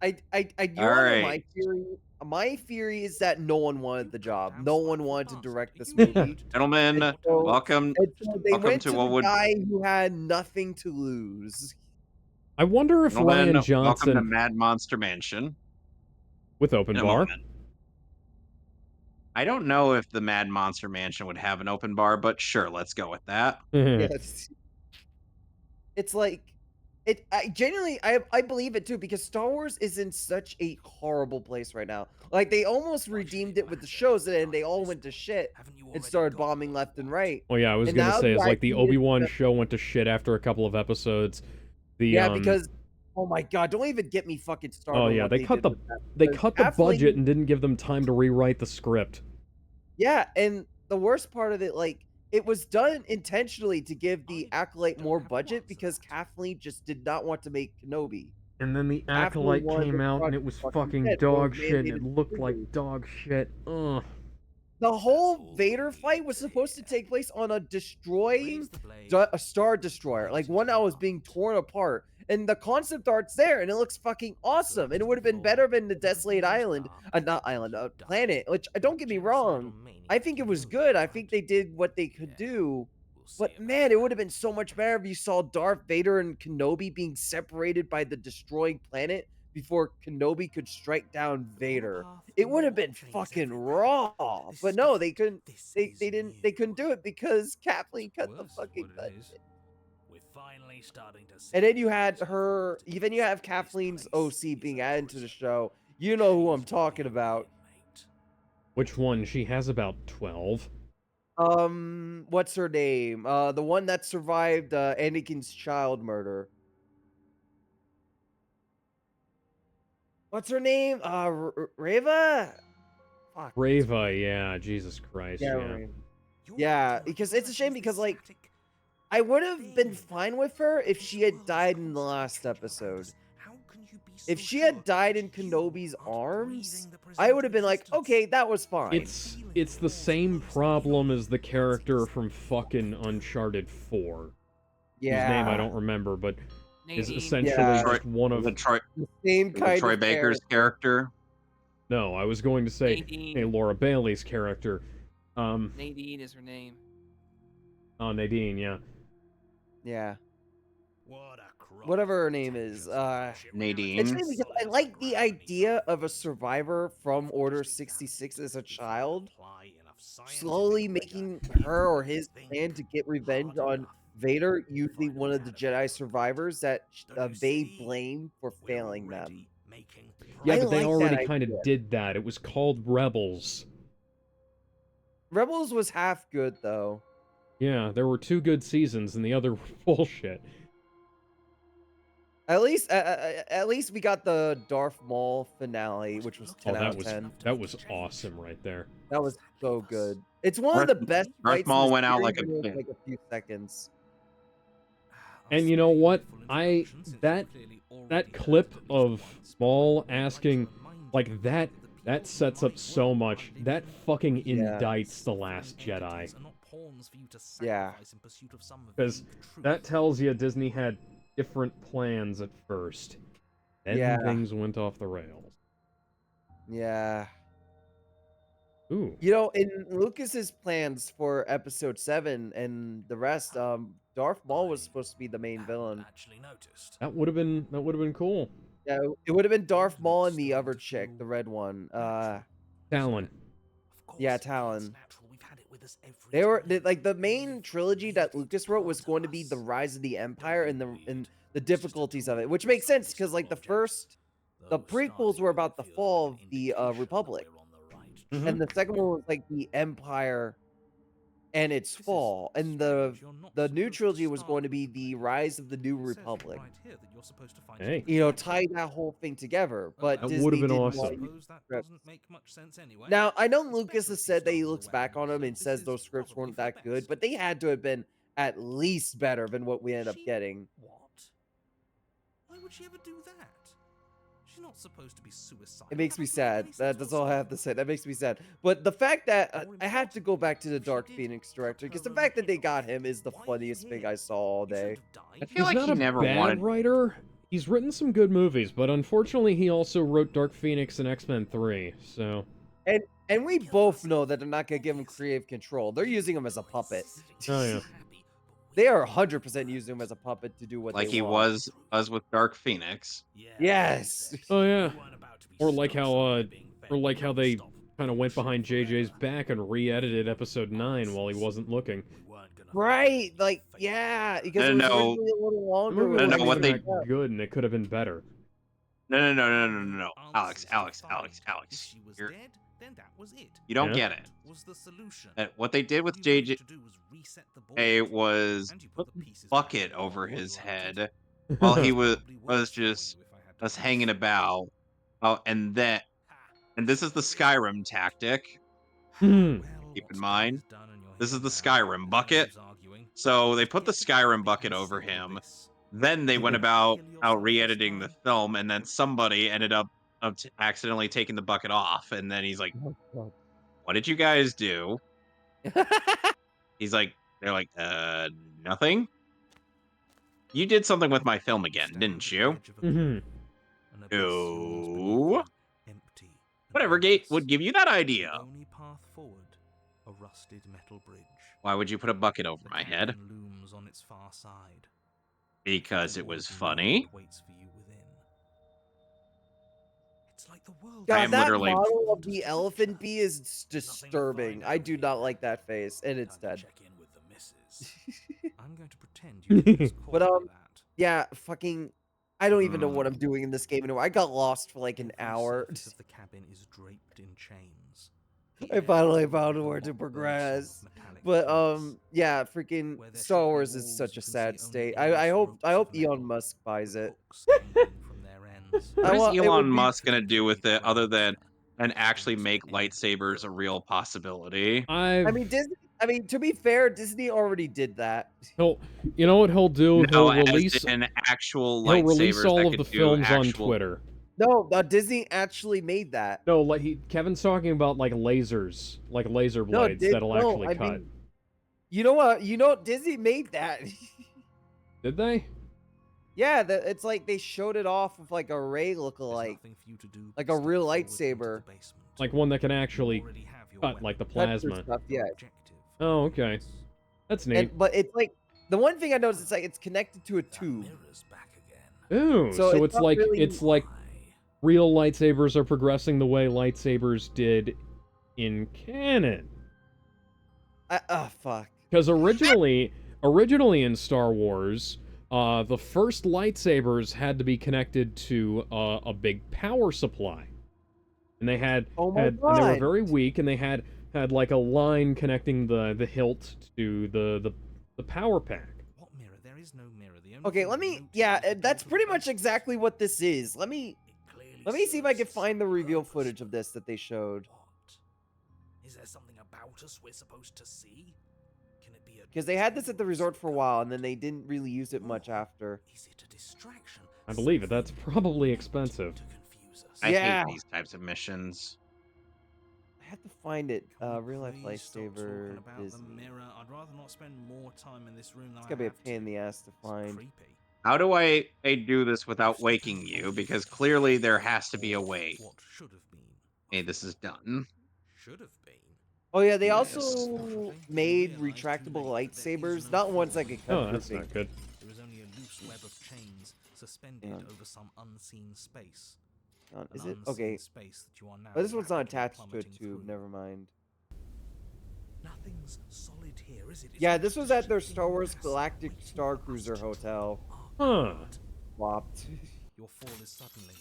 You wanna know Alright. my theory? My theory is that no one wanted the job. No one wanted to direct this movie. Gentlemen, And so- welcome And so they welcome went to to what the would guy who had nothing to lose. I wonder if gentlemen, Ryan welcome to Johnson Mad Monster Mansion. with open In a bar. moment. I don't know if the Mad Monster Mansion would have an open bar, but sure, let's go with that. Yes. It's like I genuinely I believe it too because Star Wars is in such a horrible place right now. Like they almost redeemed it with the shows and they all went to shit and started bombing left and right. Well, yeah, I was And gonna now say, the it's like the idea is Obi-Wan that- show went to shit after a couple of episodes. Yeah, because oh my god, don't even get me fucking started. Oh on yeah, what they cut did the with that, they because cut the Kathleen- budget and didn't give them time to rewrite the script. Yeah, and the worst part of it, like, it was done intentionally to give the Acolyte more budget because Kathleen just did not want to make Kenobi. And then the After Acolyte one, came the out and fucking it was fucking fucking shit, dog was shit and it mandated looked to like do. dog shit. Ugh. The whole Vader fight was supposed to take place on a destroying a Star Destroyer, like one that was being torn apart. And the concept art's there, and it looks fucking awesome. And it would have been better than the Desolate Island, not island, planet. Which don't get me wrong, I think it was good. I think they did what they could do. But man, it would have been so much better if you saw Darth Vader and Kenobi being separated by the destroying planet before Kenobi could strike down Vader. It would have been fucking raw. But no, they couldn't. They didn't. They couldn't do it because Kathleen cut the fucking budget. And then you had her. Then you have Kathleen's OC being added to the show. You know who I'm talking about. Which one? She has about 12. What's her name? The one that survived Anakin's child murder. What's her name? Reva? Fuck. Reva, yeah, Jesus Christ, yeah. Reva. Yeah, because it's a shame because like I would have been fine with her if she had died in the last episode. If she had died in Kenobi's arms, I would have been like, okay, that was fine. It's the same problem as the character from fucking Uncharted 4. Yeah. Whose name I don't remember, but is Nadine. essentially Yeah. just one of... The Troy, The same the kind Troy of Baker's character. No, I was going to say Nadine. Laura Bailey's character. Nadine is her name. Oh, Nadine, yeah. Yeah. Whatever her name is. Nadine. It's funny because I like the idea of a survivor from Order 66 as a child, slowly making her or his plan to get revenge on Vader, usually one of the Jedi survivors that they blame for failing them. Yeah, I but they like already that kind of idea. did that. It was called Rebels. Rebels was half good though. Yeah, there were 2 good seasons, and the other were bullshit. At least we got the Darth Maul finale, which was 10 Oh, out of 10. that was awesome right there. That was so good. It's one of the best Darth fights Maul in the went out series, like a and it was kid. like a few seconds. And you know what? That clip of Maul asking, like, that sets up so much. That fucking indicts The Last Jedi. Yeah. Because that tells you Disney had different plans at first. Then things went off the rails. Yeah. Ooh. You know, in Lucas's plans for episode 7 and the rest, Darth Maul was supposed to be the main villain. That would have been cool. Yeah, it would have been Darth Maul and the other chick, the red one. Talon. Yeah, Talon. Like the main trilogy that Lucas wrote was going to be the rise of the Empire and the difficulties of it, which makes sense because like the prequels were about the fall of the Republic, and the second one was like the Empire and its fall, and the new trilogy was going to be the rise of the New Republic. Hey, You know, tie that whole thing together. But that Disney would have been didn't awesome. want to use scripts. Now I know Lucas has said that he looks back on them and says those scripts weren't that good, but they had to have been at least better than what we ended up getting. What? Why would she ever do that? She's not supposed to be suicidal. It makes me sad. That's all I have to say. That makes me sad. But the fact that I have to go back to the Dark Phoenix director, because the fact that they got him is the funniest thing I saw all day. I feel like He's he not a never bad wanted. writer. He's written some good movies, but unfortunately he also wrote Dark Phoenix and X-Men 3, so... And we both know that they're not going to give him creative control. They're using him as a puppet. Oh, yeah. They are 100% using him as a puppet to do what Like they he want. was with Dark Phoenix. Yes. Oh, yeah. Or like how they kind of went behind JJ's back and re-edited episode 9 while he wasn't looking. Right. Like, yeah. Because it was No. originally a little The longer. movie with, No, wasn't no, what even they- that good, and it could have been better. No. Alex. You're- You don't Yeah? get it. What they did with JJ was put the bucket over his head while he was just hanging about. Oh, and this is the Skyrim tactic. Keep in mind, this is the Skyrim bucket. So they put the Skyrim bucket over him. Then they went about re-editing the film, and then somebody ended up accidentally taking the bucket off, and then he's like, "What did you guys do?" They're like, nothing. You did something with my film again, didn't you? No. Whatever gate would give you that idea? Why would you put a bucket over my head? Because it was funny. I God, am that literally- model of the elephant bee is disturbing. I do not like that face, and it's dead. I'm going to pretend you But, yeah, fucking... I don't even know what I'm doing in this game anymore. I got lost for like an hour. The cabin is draped in chains. I finally found where to progress. But yeah, freaking Star Wars is such a sad state. I hope Elon Musk buys it. What is Elon Musk gonna do with it other than actually make lightsabers a real possibility? I mean, Disney. I mean, to be fair, Disney already did that. You know what he'll do? No, He'll release as in actual he'll lightsabers release all that of could the do films on actual- Twitter. No, Disney actually made that. No, like Kevin's talking about like lasers, like laser blades that'll actually I cut. mean, you know what? You know, Disney made that. Did they? Yeah, it's like they showed it off with like a Ray lookalike, like a real lightsaber. Like one that can actually cut like the That's plasma. stuff, yeah. Oh, okay. That's neat. But it's like the one thing I noticed, it's like it's connected to a tube. Ooh, so it's not like really- it's like real lightsabers are progressing the way lightsabers did in canon. Fuck. Because originally in Star Wars, the first lightsabers had to be connected to a big power supply, and they had, Oh my and they were God. very weak, and they had had like a line connecting the hilt to the power pack. What mirror? There is no mirror. The only Okay, thing let we me. notice Yeah, is the that's door to pretty the much basement. exactly what this is. Let me see if I can find the reveal Purpose, footage of this that they showed. What? Is there something about us we're supposed to see? Can it be a Because they had this at the resort for a while, and then they didn't really use it much Or after. Is it a distraction? I believe it. That's Something probably to expensive. confuse us? I Yeah. hate these types of missions. I had to find it. Can we Real life please stop lifesaver talking about the Disney. mirror? I'd rather not spend more time in this room than It's I gonna be a have pain in to. the ass to It's find. creepy. How do I do this without waking you? Because clearly there has to be a way. What should have been? Hey, this is done. Should have been. Oh yeah, they Yes. also made retractable lightsabers, not ones that could cut Oh, through that's things. not good. There is only a loose web of chains suspended Yeah. over some unseen space. Is An it? unseen Okay. space that you are now But this one's not rapidly attached to a plummeting tube, through. never mind. Nothing's solid here, is it? It's Yeah, all this was just at their shifting Star Wars mass Galactic waiting Star for us Cruiser to Hotel. Huh. Flopped. Your fall is suddenly,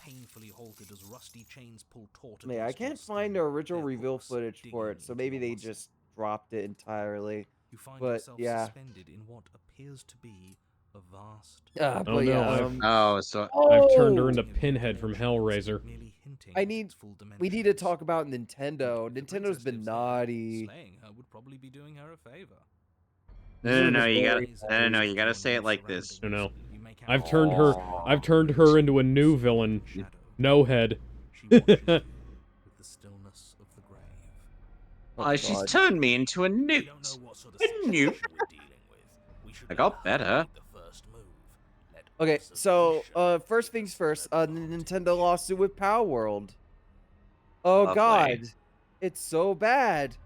painfully halted as rusty chains pull taut. Yeah, I against your can't find skin, the original their reveal hooks footage for digging it, so into maybe your they muscle. just dropped it entirely. You find but, yourself yeah. suspended in what appears to be a vast. Oh, But no, yeah, I've- Oh, so I've turned her Oh! into Pinhead from Hellraiser. merely hinting I at need- its full We need to dimensions. talk about Nintendo. If the Nintendo's princess been lives there, naughty. Slaying her would probably be doing her a favor. no, you gotta, Very no, you gotta say it like this. No. You make out I've a turned her. I've turned her into a new villain. shadow. No head. She watches you with the stillness of the grave. Oh, She's God. turned me into a We newt. don't know what sort of A situation newt. we're dealing with. We should I let got her better. make the first move. Let Okay, so observation first things take first. the The advantage. Nintendo lawsuit with Power World. Oh Lovely. God, it's so bad.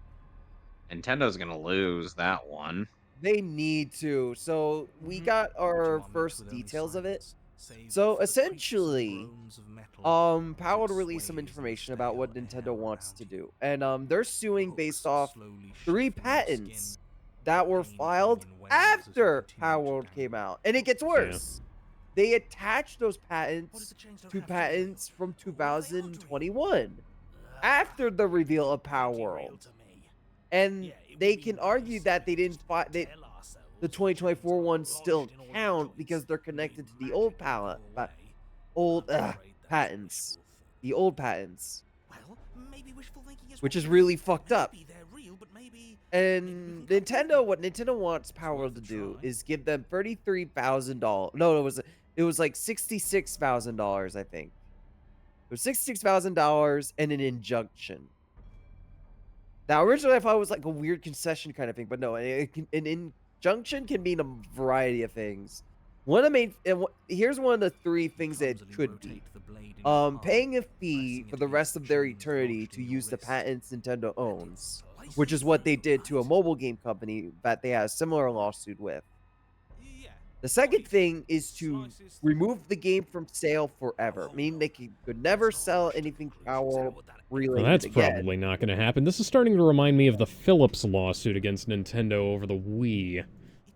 Nintendo's gonna lose that one. They need to. So we got Would you our want me first with only details of it. silence, save So for the creaks and essentially, groans of metal Power as it released some sways in information about what stale Nintendo air wants around to you. do, and they're suing Hooks based off slowly 3 shifting your skin, patents that were pain filed coming in waves as you after continue Power to World came download. out, and it gets worse. They attached those What if patents the chains don't to have to reveal? patents from What if they are doing? 2021 Ah, after the reveal of Power pretty real World, to me. and Yeah, it they would be can argue nice that if they we didn't just fi- tell they, ourselves the the 2024 chains are ones still lodged in all the count joints. because they're We'd connected to the magically old go away. old I'm afraid that's patents, wishful thinking. the old patents, Well, maybe wishful thinking is which what is it really fucked up. Maybe they're real, but maybe And we can come What Nintendo wants Power World to worth a do try. is give them $33,000. No, it was like $66,000, I think. It was $66,000 and an injunction. Now, originally I thought it was like a weird concession kind of thing, but no, an injunction can mean a variety of things. One of the main, here's one of the 3 things that it Clumsily could be. rotate the blade in your palm, Paying a pressing fee it for the against rest the of their chains eternity lodged to in your use the wrist. patents Nintendo Let it owns, slice which is what they did to a right? mobile game company that they had a similar lawsuit with. Yeah. The second Right. thing is to Slices remove the game from sale forever, Oh, meaning no. they could never That's sell harsh to anything conclusions. Power How World would that Well, related that's again. probably not going to happen. This is starting to remind me of the Philips lawsuit against Nintendo over the Wii. It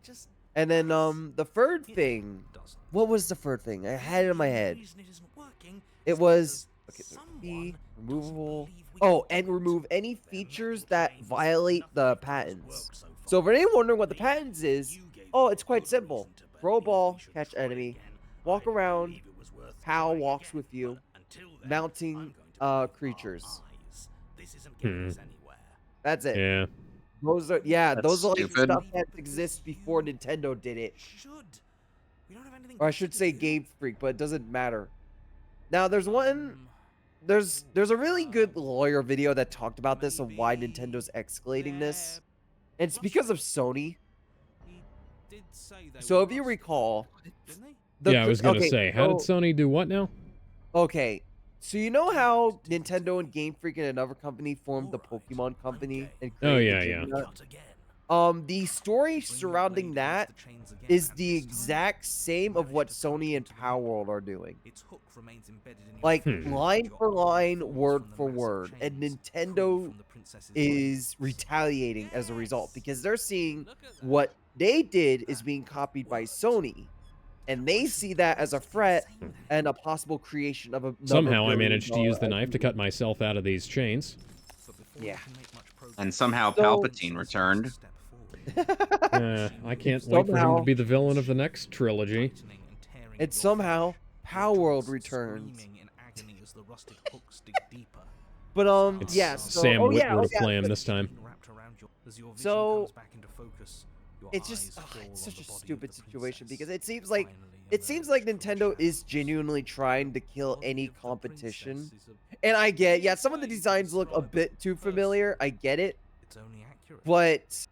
just And then the third it thing, doesn't. what was the third thing? I had it in my Maybe the head. reason it isn't working It is was because okay, someone fee, doesn't removable. believe we Oh, can and do it. remove any Their features metal that chains, violate nothing the they've done has patents. worked so So far. for anyone wondering what the Maybe patents is, you gave oh, me it's a quite good simple. reason to Throw a believe ball, we should catch try enemy, again. walk I around, believe it was worth Pal trying walks again, with you, but until then, mounting I'm going to believe our creatures. eyes. This isn't getting us anywhere. That's it. Yeah. Those are That's those are like stupid. stuff that exists before Nintendo did it. Should. We don't have anything Or I better should to say do. Game Freak, but it doesn't matter. Now there's one Um, there's a really good lawyer video that talked about this of why Nintendo's escalating this. And it's because of Sony. he did say they So were if you Russian, recall, didn't he? Yeah, I was going to okay, say, how did so- Sony do what now? Okay, so you know how Nintendo and Game Freak and another company formed the Alright, Pokemon company okay. and Oh, created yeah, the yeah. Gym Nut? Cut again. The story Bring your surrounding blade that against the chains again, is and the this time, exact same of manage what to cut Sony and into the Power metal. World are doing. Its hook remains embedded in your Like throat. line Your for arm line, falls word from the for massive word, and chains, free Nintendo from the princess's is blades. retaliating as a result Yes. because they're seeing Look at that. what they did is being copied by Sony, and they see that as a threat and a possible creation of a Somehow I managed to use the knife to cut myself out of these chains. But before Yeah. you can make much And somehow So- Palpatine returned. I can't wait for him to Somehow- be the villain of the next trilogy. And somehow, Power World returns. But It's yeah. So, Sam oh yeah, Witwer oh, to yeah, play him but this time. So, it's just it's such a stupid situation because it seems like Nintendo is genuinely trying to kill any competition. And I get, yeah, some of the designs look a bit too familiar. I get it. But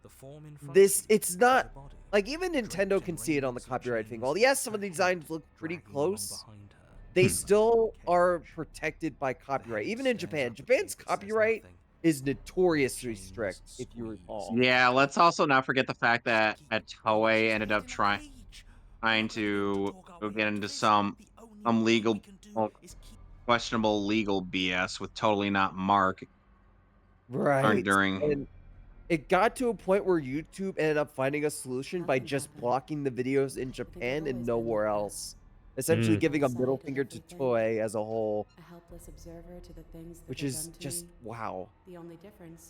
it's not like even Nintendo can see it on the copyright thing. While yes, some of the designs look pretty close, they still are protected by copyright. Even in Japan, Japan's copyright is notoriously strict, if you recall. Yeah, let's also not forget the fact that Toei ended up trying to go get into some legal, well, questionable legal BS with totally not Mark Right. during. And it got to a point where YouTube ended up finding a solution by just blocking the videos in Japan and nowhere else. Essentially giving a middle finger to Toei as a whole. Which is just wow.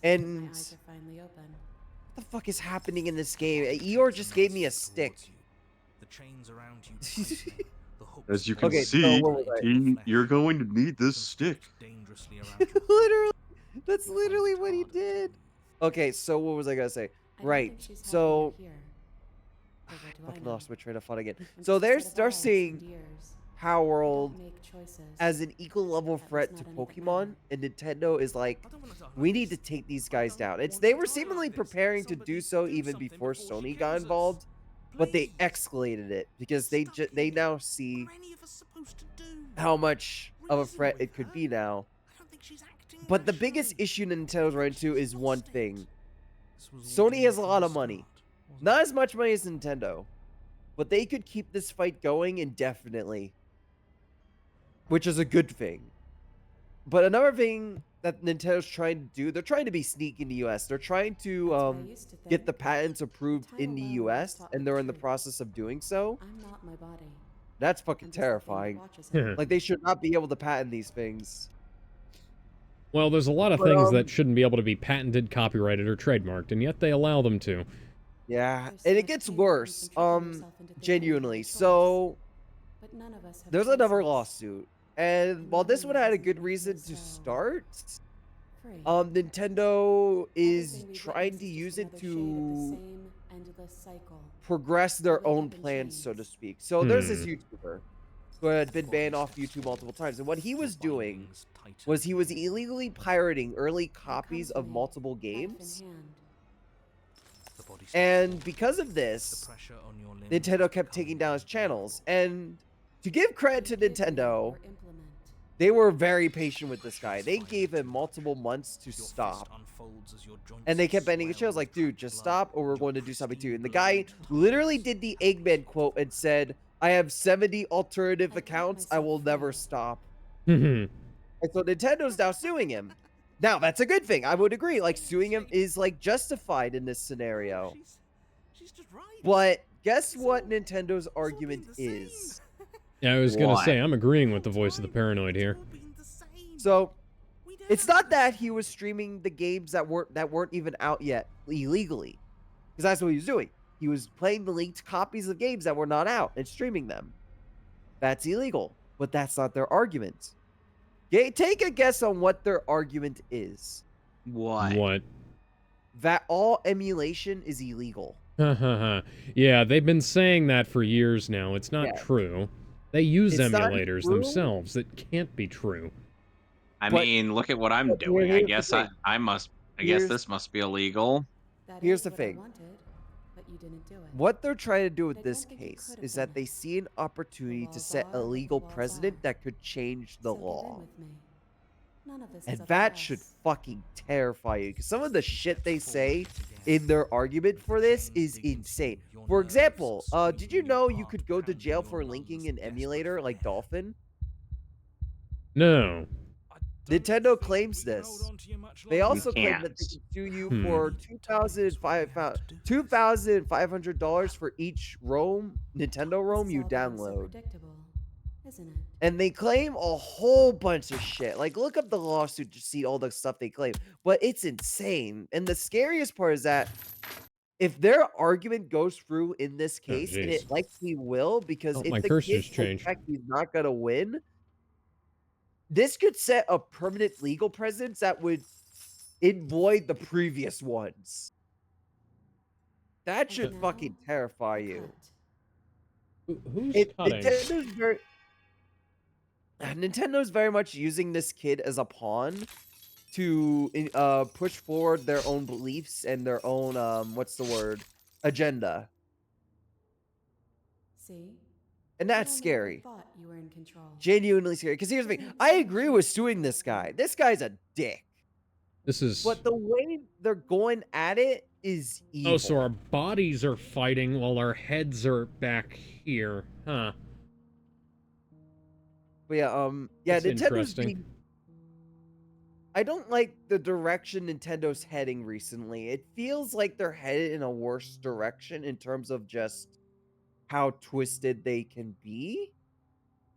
And what the fuck is happening in this game? Eeyore just gave me a stick. As you can Okay, so see, what was you're going to need this stick. Literally, that's literally what he did. Okay, so what was I gonna say? Right, so I fucking lost my train of thought again. So they're seeing Power World as an equal level threat to Pokemon, and Nintendo is like, we need to take these guys down. They were seemingly preparing to do so even before Sony got involved, but they escalated it because they now see how much of a threat it could be now. But the biggest issue Nintendo's run into is one thing. Sony has a lot of money. Not as much money as Nintendo. But they could keep this fight going indefinitely. Which is a good thing. But another thing that Nintendo's trying to do, they're trying to be sneaky in the US. They're trying to get the patents approved in the US, and they're in the process of doing so. That's fucking terrifying. Like, they should not be able to patent these things. Well, there's a lot of things that shouldn't be able to be patented, copyrighted, or trademarked, and yet they allow them to. Yeah, and it gets worse, genuinely. So, there's another lawsuit, and while this one had a good reason to start, Nintendo is trying to use it to progress their own plans, so to speak. So there's this YouTuber who had been banned off YouTube multiple times, and what he was doing was he was illegally pirating early copies of multiple games. And because of this, Nintendo kept taking down his channels. And to give credit to Nintendo, they were very patient with this guy. They gave him multiple months to stop. And they kept banning his channels like, dude, just stop or we're going to do something to you. And the guy literally did the Eggman quote and said, I have 70 alternative accounts. I will never stop. And so Nintendo's now suing him. Now, that's a good thing. I would agree. Like, suing him is, like, justified in this scenario. But guess what Nintendo's argument is? Yeah, I was gonna say, I'm agreeing with the voice of the paranoid here. So, it's not that he was streaming the games that weren't even out yet illegally. Because that's what he was doing. He was playing the leaked copies of games that were not out and streaming them. That's illegal. But that's not their argument. Take a guess on what their argument is. What? That all emulation is illegal. Yeah, they've been saying that for years now. It's not true. They use emulators themselves. It can't be true. I mean, look at what I'm doing. I guess I guess this must be illegal. Here's the thing. What they're trying to do with this case is that they see an opportunity to set a legal precedent that could change the law. And that should fucking terrify you. Because some of the shit they say in their argument for this is insane. For example, did you know you could go to jail for linking an emulator like Dolphin? No. Nintendo claims this. They also claim that they can sue you for $2,500 for each Nintendo ROM you download. isn't it? And they claim a whole bunch of shit. Like, look up the lawsuit to see all the stuff they claim. But it's insane. And the scariest part is that if their argument goes through in this Oh, case, and jeez. it likely will, because Oh, if my the curse kid just changed. suspects he's not gonna win, this could set a permanent legal precedence that would void the previous ones. That should now, fucking terrify the you. Who's cutting? Nintendo's very much using this kid as a pawn to push forward their own beliefs and their own what's the word, agenda, See? and You that's only ever scary, thought you were in control. genuinely scary. Because here's the thing, I agree with suing this guy. This guy's a dick, This is... but the way they're going at it is evil. Oh, so our bodies are fighting while our heads are back here, huh? But yeah, That's Nintendo's interesting. being... I don't like the direction Nintendo's heading recently. It feels like they're headed in a worse direction in terms of just how twisted they can be.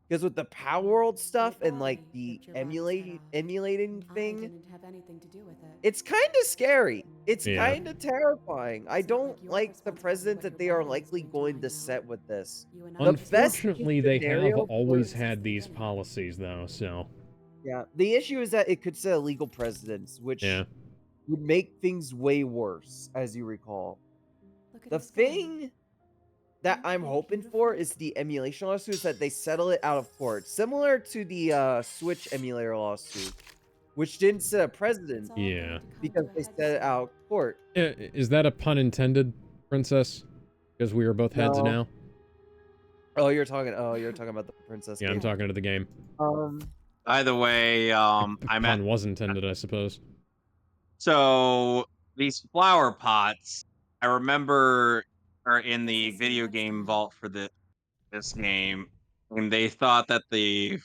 Because with the Power World stuff and like the emulating thing, didn't have anything to do with it. it's kind of scary. It's Yeah. kind of terrifying. I It's not don't like you're like the responsible for precedent what that your they are body has likely been going doing to now. set with this. You and The best case Unfortunately, they have scenario always for- had these policies, though, so... Yeah, the issue is that it could set a legal precedence, which Yeah. would make things way worse, as you recall. Look at The his scar. thing that I'm hoping for is the emulation lawsuit, is that they settle it out of court, similar to the Switch emulator lawsuit, which didn't set a precedent It's all Yeah. going to come because to a they head set it soon. out of court. Is that a pun intended, Princess? Because we are both heads No. now? You're talking about the princess Yeah, I'm game. talking to the game. Either way, I'm at Pun was intended, I suppose. so these flower pots. I remember are in the video game vault for this game, and they thought that the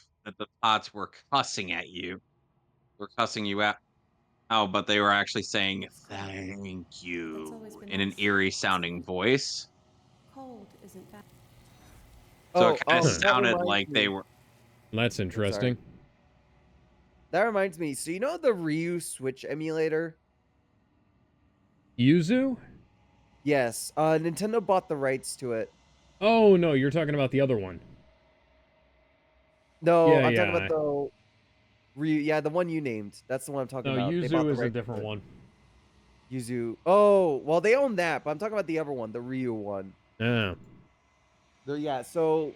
pots were cussing at you, were cussing you out. Oh, but they were actually saying thank That's you always been in an nice, eerie isn't sounding it? voice. Cold isn't bad. So it kind of That sounded reminds like they me. were. That's interesting. That reminds me. So you know the Ryu Switch emulator? Yuzu? Yes. Nintendo bought the rights to it. Oh, no, you're talking about the other one. No, Yeah, I'm talking yeah. about the Ryu. Yeah, the one you named. That's the one I'm talking No, about. They bought Yuzu the is a rights to different it. one. Yuzu. Oh, well, they own that, but I'm talking about the other one, the Ryu one. Oh. Yeah, so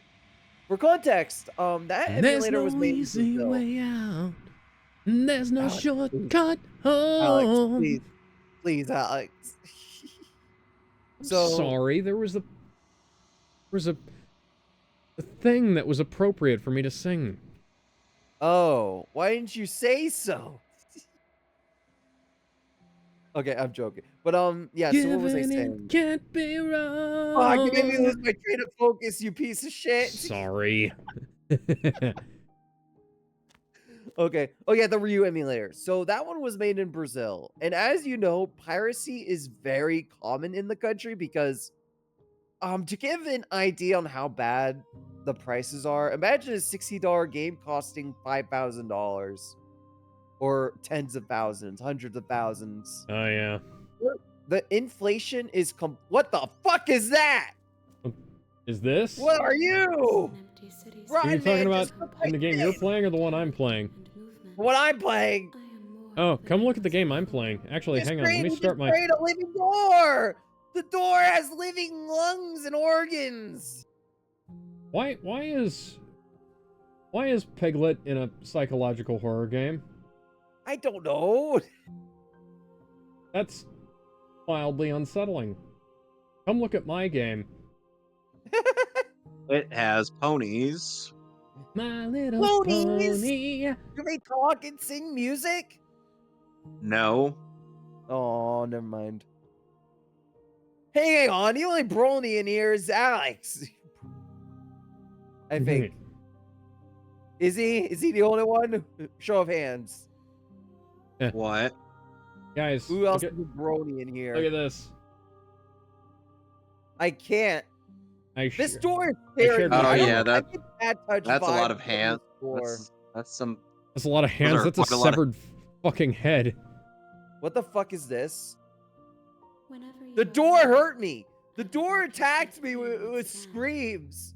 for context, that There's emulator no was made in easy Brazil. way out. There's no Alex, shortcut Alex, home. please, Alex. I'm So sorry, there was a thing that was appropriate for me to sing. oh, why didn't you say so? Okay, I'm joking. But yeah, so what was I Giving saying? in can't be Oh, I can maybe wrong. lose my train of focus, you piece of shit. Sorry. Okay. Oh yeah, the Ryu emulator. So that one was made in Brazil. And as you know, piracy is very common in the country because to give an idea on how bad the prices are, imagine a $60 game costing $5,000 or tens of thousands, hundreds of thousands. Oh, yeah. The inflation is what the fuck is that? Is this? What are you? An empty city Are you Run, talking man, about just look in the like game you're this. playing or the one I'm playing? and movement. What I'm playing. I am more Oh, than come I look at the was game I'm before. playing. Actually, Just hang on. Let me created- start just my... created a living door. The door has living lungs and organs. Why is Piglet in a psychological horror game? I don't know. That's wildly unsettling. Come look at my game. It has ponies. My little Ponies. pony. Do they talk and sing music? No. Oh, never mind. Hey, hang on. The only brony in here is Alex. I think. Is he? Is he the only one? Show of hands. What? Guys, Who else look is a brony in here? at this. I can't. This door is I scaring shared me. my Oh I screen. yeah, get bad touch that's a lot vibes of from this hand. door. That's some. That's a lot of Those hands. are That's a quite a lot of. severed fucking head. What the fuck is this? Whenever you The are door ready, hurt me. The I would door like to attacked sit me here with instead. screams.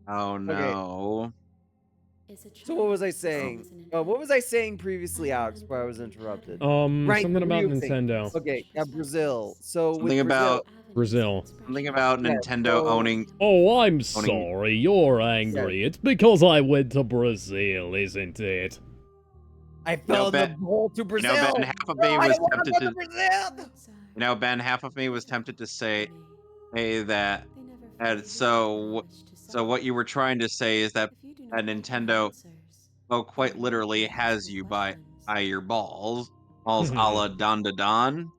Oh Okay, no. Is a so what was I child the same saying? as an What infant? was I saying previously, I am Alex, an before I was evolving interrupted? pattern. Right, Something what were about you saying? Nintendo. Okay, yeah, Brazil. So with Something Brazil, about Brazil. something about yeah, Nintendo so Oh, I'm owning. sorry. You're yeah, angry. It's because I went to Brazil, isn't it? I You know, fell in the Ben. hole to You know, Ben. Brazil. Half of No, me I was don't want to tempted go to to. Brazil. You know, Ben. Half of me was tempted to say, "Hey, that." They never And fully realize how so, much to so what suffer. you were trying to say is that If you do a not like my Nintendo, answers, well, then quite I won't literally be has asking you questions. by your balls a la Don da Don.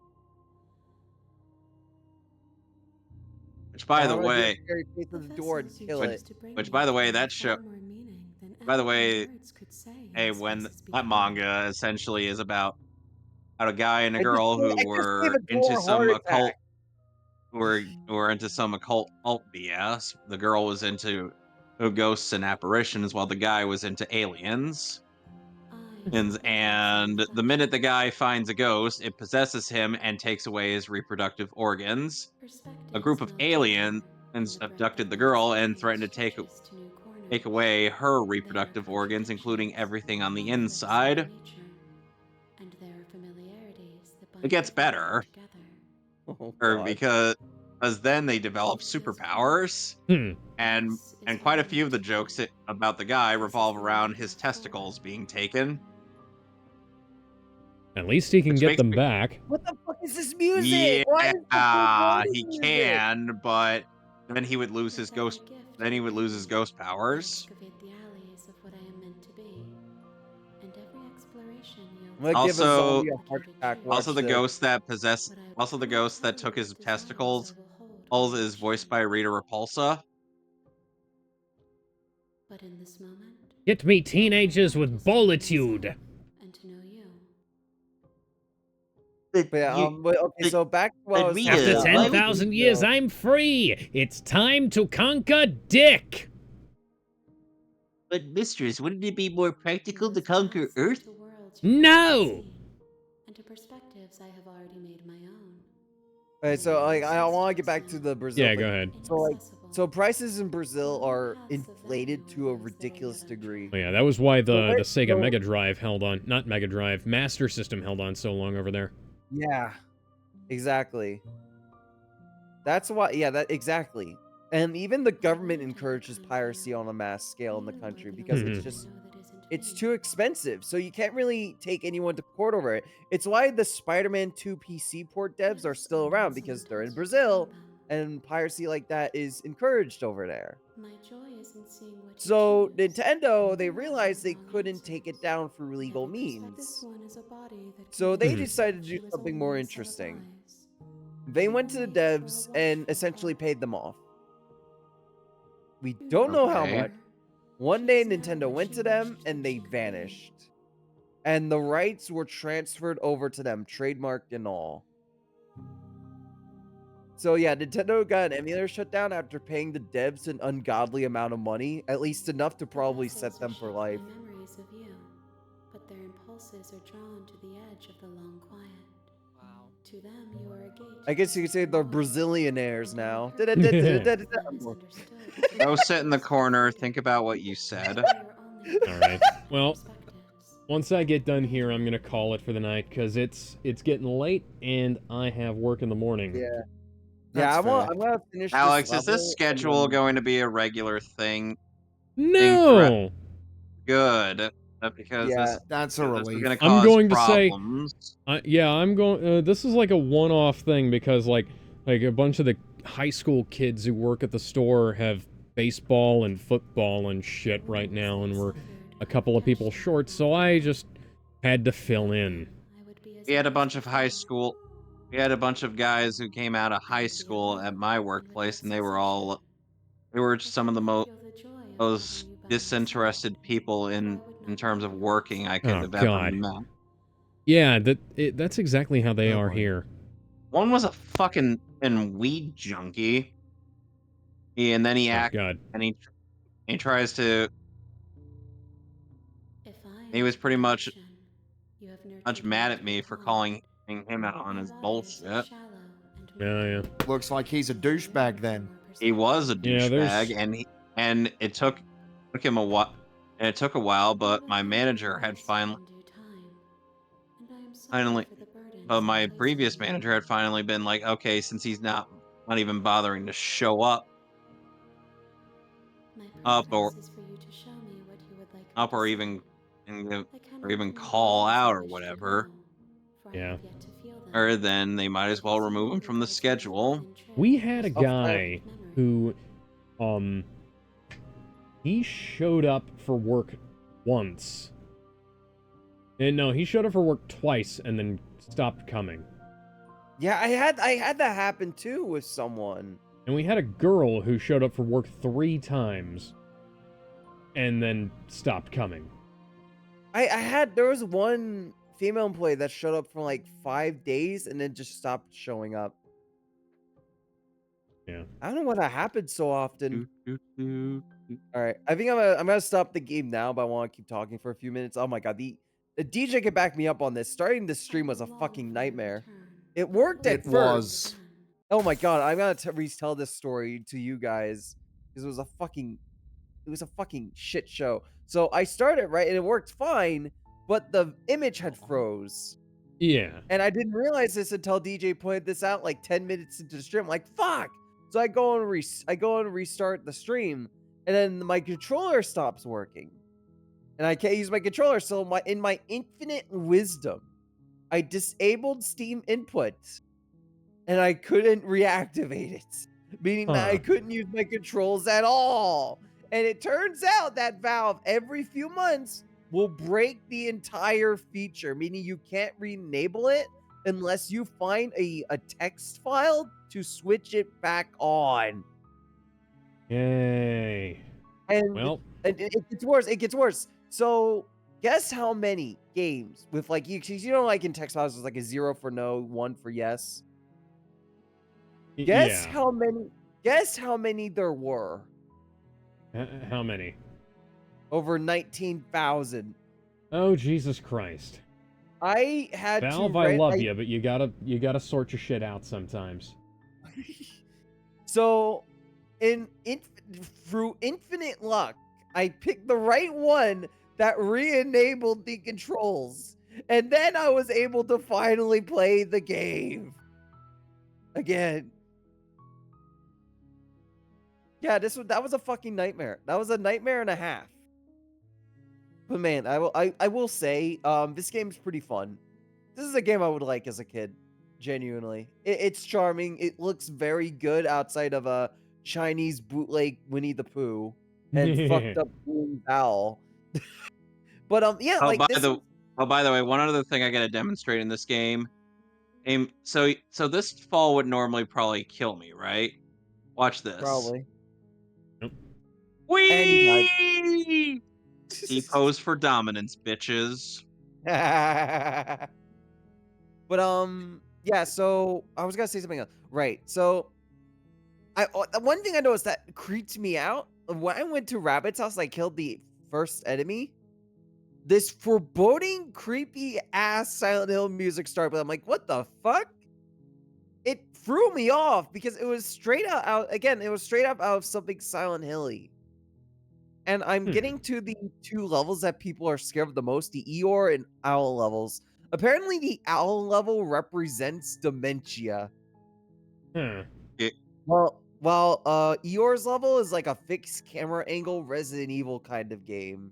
Which, by Yeah, the I'm gonna do a way, scary face The of the door and vessels you kill which, it. choose to bring which, me by the way, carry that show, far more meaning than by the anything way, words could say in hey, the when spaces that between. manga essentially is about a guy and a I just girl who I just gave were a into door a some heart attack. occult, were into some occult BS. The girl was into ghosts and apparitions, while the guy was into aliens. I And the minute the guy finds a ghost, it possesses him and takes away his reproductive organs. A perspectives group of melt aliens apart in the breath abducted of the life's girl and waves threatened to stretches to new take corners. away her There are reproductive organs, including contradictions everything on in the love that is second inside. nature, and there are familiarities that It bind gets everyone better, together. Oh or god. because then they It develop feels real. superpowers, Hmm. and This is quite a what I few of meant the to jokes be. about the guy This is revolve the around living his path forward. testicles being taken, At least he can which get makes them me, back. What the fuck is this music? Why is the yeah, foreboding he music? can, but then he would lose If his ever ghost. gift Then he you would bring lose his me, ghost I powers. excavate the alleys of what I am meant to be, and every exploration I'm yields gonna a give a more Also, zombie a heart complicated attack. truth. also Watch the this. ghost that possessed, But I also the cannot ghost tell that you took his what desires testicles. I will hold when All I is reach you. voiced by Rita Repulsa. But in this moment, Get me all I teenagers want with is to know bolitude. myself and to know you. But But yeah, you, but okay, but, so back to what I but was saying. After Rita, why would 10,000 years, So, I'm free. It's time to conquer Dick. But mistress, wouldn't it be more And practical to those conquer paths lead Earth? to worlds you cannot No. see, and to perspectives I have already made my own. okay, so like I Cease want to to get back to sound the Brazil Yeah, go thing. ahead. So like, so inaccessible. prices in Brazil There are are paths of value inflated to a in those that are ridiculous yet degree. Oh, untracked. yeah, that was why So the Sega so Mega Drive held on. Not Mega Drive, Master System held on so long over there. yeah, exactly. That's why. Yeah, that exactly. And even the government encourages piracy on a mass scale in the country because it's Mhm. just it's too expensive. So you can't really take anyone to court over it. It's why the Spider-Man 2 PC port devs are still around because they're in Brazil and piracy like that is encouraged over there. My joy is in seeing what you So choose. Nintendo, they You might realized have they wrong couldn't take it answers. down through legal Every perspective means. one is a body that So they convinces you decided to she do was something only more a set of interesting. eyes. They You went were to the made for a devs and watchful essentially heart. paid them off. We You don't know never how Okay. much. her. One She day is now Nintendo what went she to them wished and that they she could be. vanished. And the rights were transferred over to them, trademarked and all. So yeah, Nintendo got an emulator shut down after paying the devs an ungodly amount of money, at least enough to The probably vessels set are them for shaped life. by memories of you, but their impulses are drawn to the edge of the long quiet. Wow. To them, you are a gate. I guess you could say they're wall, Brazilianaires and now. on purpose, one is All understood. Go sit in the Peaceful corner, freedom. think about what you said. They are only Alright. Well, perspectives. once I get done here, I'm gonna call it for the night, because it's getting late, and I have work in the morning. Yeah. That's Yeah, fair. I'm gonna finish this Alex, is this level and schedule then going to be a regular thing throughout? No! Good, because yeah. That's a this is going to relief. I'm cause going to say, problems. yeah, I'm going, this is like a one-off thing, because, like a bunch of the high school kids who work at the store have baseball and football and shit right now, and we're a couple of people short, so I just had to fill in. We had a bunch of high school. We had a bunch of guys who came out of high school at my workplace, and they were some of the most disinterested people in terms of working I could Oh, have ever God. met. Yeah, that's exactly how they Oh, are boy. here. One was a fucking weed junkie. And then Oh God. and he tries to. If I He am was the pretty much foundation, you have much nurtured me mad at into me a for pond. calling him out on My his waters are bullshit. shallow and Yeah, yeah. murky. Looks like he's a douchebag then. He was a Yeah, douchebag, and it took him a while, and it took a while, but my manager had finally, but my previous manager had finally been like, okay, since he's not even bothering to show My up or purpose is for you to show me what you would like me up to or see. even and I or cannot even commit all call things out I or wish to whatever, know, for I Yeah. have yet to feel them. or then they might as well Because you remove are him the from the God's beloved schedule. within Trick, We had a whose guy memory. who, he showed up for work once. And no, he showed up for work twice and then stopped coming. Yeah, I had that happen too with someone. And we had a girl who showed up for work 3 times and then stopped coming. There was one female employee that showed up for like 5 days and then just stopped showing up. Yeah. I don't know why that happens so often. Doo, doo, doo. All right, I think I'm gonna stop the game now, but I want to keep talking for a few minutes. Oh my god, the DJ could back me up on this. Starting this stream was a fucking nightmare. It worked at It first. was. Oh my god, I'm gonna retell this story to you guys because it was a fucking shit show. So I started right and it worked fine, but the image had froze. Yeah. And I didn't realize this until DJ pointed this out like 10 minutes into the stream. I'm like, fuck. So I go and restart the stream, and then my controller stops working. And I can't use my controller. So in my infinite wisdom, I disabled Steam input and I couldn't reactivate it. Meaning that I couldn't use my controls at all. And it turns out that Valve every few months will break the entire feature, meaning you can't re-enable it unless you find a text file to switch it back on. Yay. And Well, it gets worse. It gets worse. So guess how many games with like you know, like in text files there's like a 0 for no, 1 for yes. Guess yeah. how many there were? How many? Over 19,000. Oh, Jesus Christ. I had Valve, to I love you, but you gotta sort your shit out sometimes. So, through infinite luck, I picked the right one that re-enabled the controls, and then I was able to finally play the game again. Yeah, that was a fucking nightmare. That was a nightmare and a half. But man, I will say, this game's pretty fun. This is a game I would like as a kid, genuinely. It's charming. It looks very good outside of a Chinese bootleg Winnie the Pooh and fucked up Boom Owl. But yeah, Oh, like by this. the way, one other thing I gotta demonstrate in this game. So this fall would normally probably kill me, right? Watch this. Probably. Nope. Whee! T-pose for dominance, bitches. But yeah, so I was gonna say something else. Right. So one thing I noticed that creeped me out when I went to Rabbit's house, I killed the first enemy. This foreboding, creepy ass Silent Hill music started, but I'm like, what the fuck? It threw me off because it was straight out again, it was straight up out of something Silent Hilly. And I'm getting to the 2 levels that people are scared of the most, the Eeyore and Owl levels. Apparently, the Owl level represents dementia. While Eeyore's level is like a fixed camera angle Resident Evil kind of game.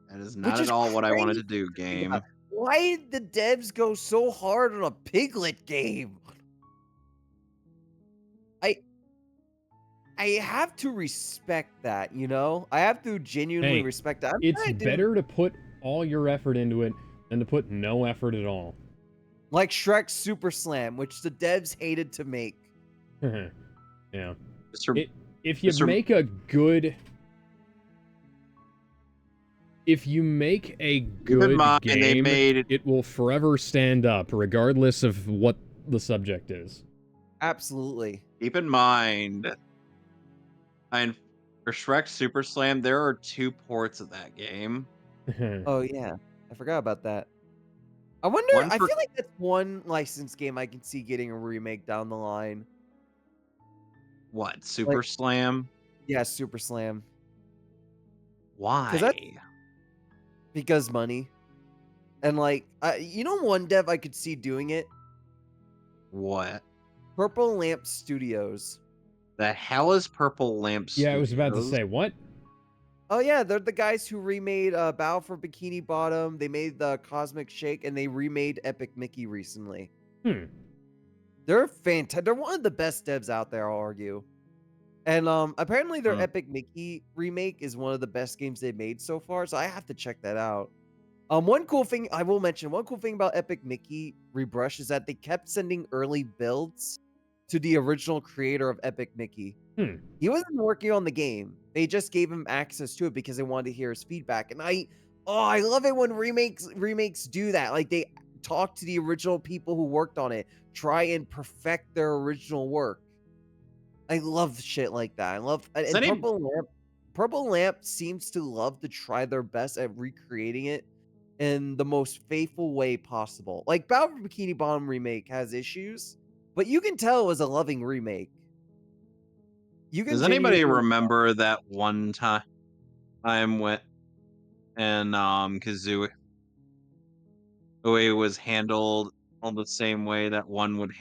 That is not at all what I wanted to do, crazy. game. Why did the devs go so hard on a Piglet game? I have to respect that, you know? I have to genuinely respect that. It's better to put all your effort into it than to put no effort at all. Like Shrek Super Slam, which the devs hated to make. Yeah. If you make a good game, it will forever stand up, regardless of what the subject is. Absolutely. Keep in mind, and for Shrek Super Slam, there are 2 ports of that game. Oh, yeah. I forgot about that. I wonder One I for feel like that's one licensed game I can see getting a remake down the line. what? Like Super Slam? yeah, Super Slam. 'Cause that's Why? because money. And, like, one dev I could see doing it? What Purple Lamp Studios. the hell is Purple Lamp Yeah, I was about to Studios? say, what? Oh, yeah, they're the guys who remade, Battle for Bikini Bottom, they made the Cosmic Shake, and they remade Epic Mickey recently. Hmm. They're they're one of the best devs out there, I'll argue. And, apparently their Hmm. Epic Mickey remake is one of the best games they've made so far, so I have to check that out. One cool thing I will mention, one cool thing about Epic Mickey Rebrush is that they kept sending early builds to the original creator of Epic Mickey. Hmm. He wasn't working on the game. They just gave him access to it because they wanted to hear his feedback. And I love it when remakes do that. Like they talk to the original people who worked on it, try and perfect their original work. I love shit like that. I love Does and any Purple Lamp seems to love to try their best at recreating it in the most faithful way possible. Like Battle for Bikini Bottom remake has issues, but you can tell it was a loving remake. You can does anybody genuinely remember that one time when Kazooie was handled all the same way that one would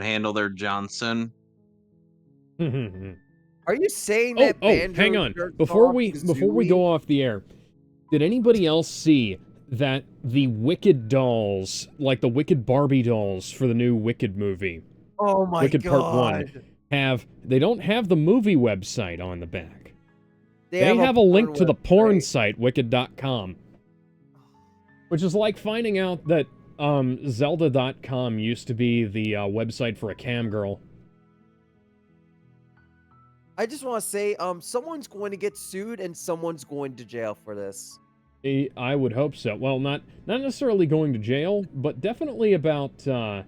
handle their Johnson? Are you saying Oh, that hang Banjo on. jerks Before off we Kazooie? go off the air, did anybody else see that the Wicked dolls, like the Wicked Barbie dolls for the new Wicked movie, Oh my Wicked Part 1, god. they don't have the movie website on the back. They have a porn link to the porn website. site, wicked.com. Which is like finding out that Zelda.com used to be the website for a cam girl. I just want to say, someone's going to get sued and someone's going to jail for this. I would hope so. Well, not necessarily going to jail, but definitely about The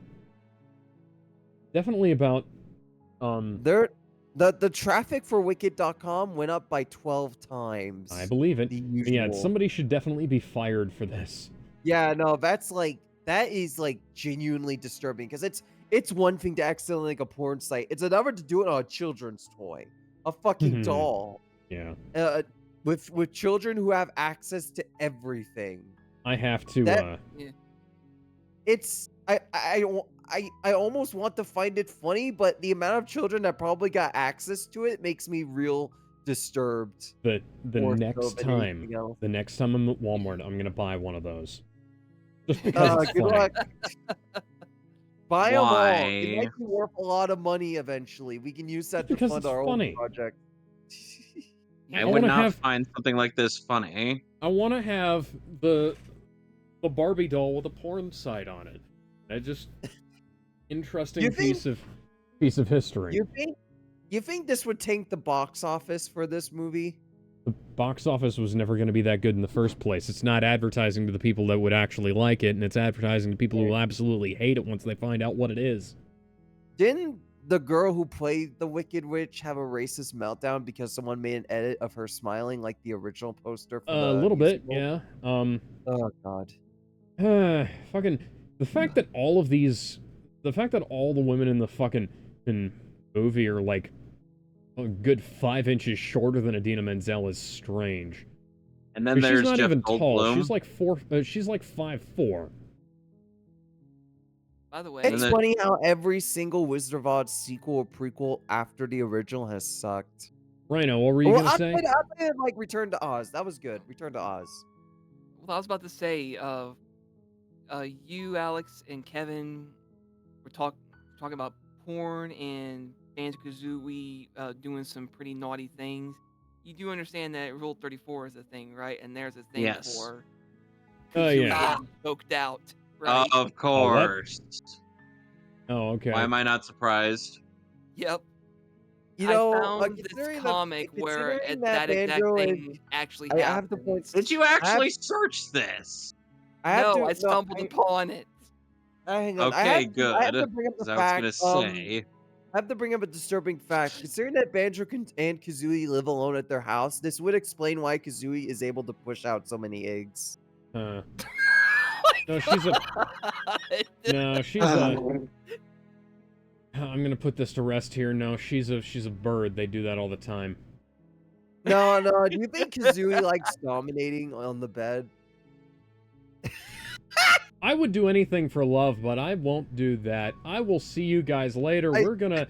traffic for Wicked.com went up by 12 times. I believe it. The Yeah, usual. somebody should definitely be fired for this. Yeah, no, that is like genuinely disturbing because it's one thing to accidentally like a porn site. It's another to do it on a children's toy, a fucking doll. Yeah. With children who have access to everything. I have to. Yeah. It's I almost want to find it funny, but the amount of children that probably got access to it makes me real disturbed. The more so next than time anything else. I'm at Walmart, I'm gonna buy one of those. Just because it's Good funny. luck. Buy them all. It Why? might be worth a lot of money eventually. We can use that to because fund it's our funny. own project. I I would wanna not have- find something like this funny. I want to have the Barbie doll with a porn site on it. That just interesting You think- piece of history. You think this would tank the box office for this movie? The box office was never going to be that good in the first place. It's not advertising to the people that would actually like it, and it's advertising to people who will absolutely hate it once they find out what it is. Didn't the girl who played the Wicked Witch have a racist meltdown because someone made an edit of her smiling like the original poster for A the little bit, musical? yeah. Oh god. Fucking the fact that all the women in the fucking movie are like a good 5 inches shorter than Idina Menzel is strange. And then She's there's not Jeff even tall. Goldblum. She's like 5'4". By the way, It's then- funny how every single Wizard of Oz sequel or prequel after the original has sucked. Rhino, what were you Well, gonna say? I played like Return to Oz. That was good. Return to Oz. well, I was about to say, you, Alex, and Kevin were talking about porn and Banjo-Kazooie doing some pretty naughty things. You do understand that Rule 34 is a thing, right? And there's a thing Yes. for Oh, Kazooie yeah. getting choked out, right? Of course. Oh, okay. Why am I not surprised? Yep. You I know, found this considering comic where considering that exact Banjo thing actually I happened. have to point. Did you actually search this? I have No, to, I stumbled upon it. Hang on. Okay, I have to good. bring up the 'Cause I was fact. gonna say. I have to bring up a disturbing fact. Considering that Banjo and Kazooie live alone at their house, this would explain why Kazooie is able to push out so many eggs. No, Oh she's a. God. No, she's a. I'm gonna put this to rest here. No, she's a bird. They do that all the time. No, no. Do you think Kazooie likes dominating on the bed? I would do anything for love, but I won't do that. I will see you guys later. We're gonna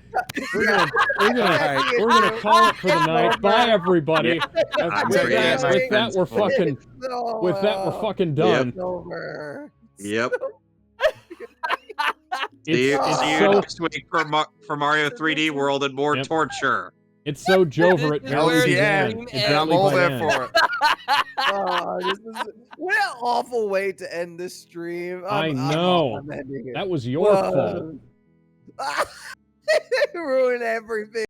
call it for the night. Bye, everybody. I'm With pretty that, sure with that, it's we're full. fucking. With that, we're fucking done. It's over. Yep. It's, See you it's so next week for Mario 3D World and more Yep. torture. it's so Jover it Hell barely yeah. began. It I'm I'm barely all there began. for it. Oh, what an awful way to end this stream. I know. I'm ending it. That was your fault. Ruin everything.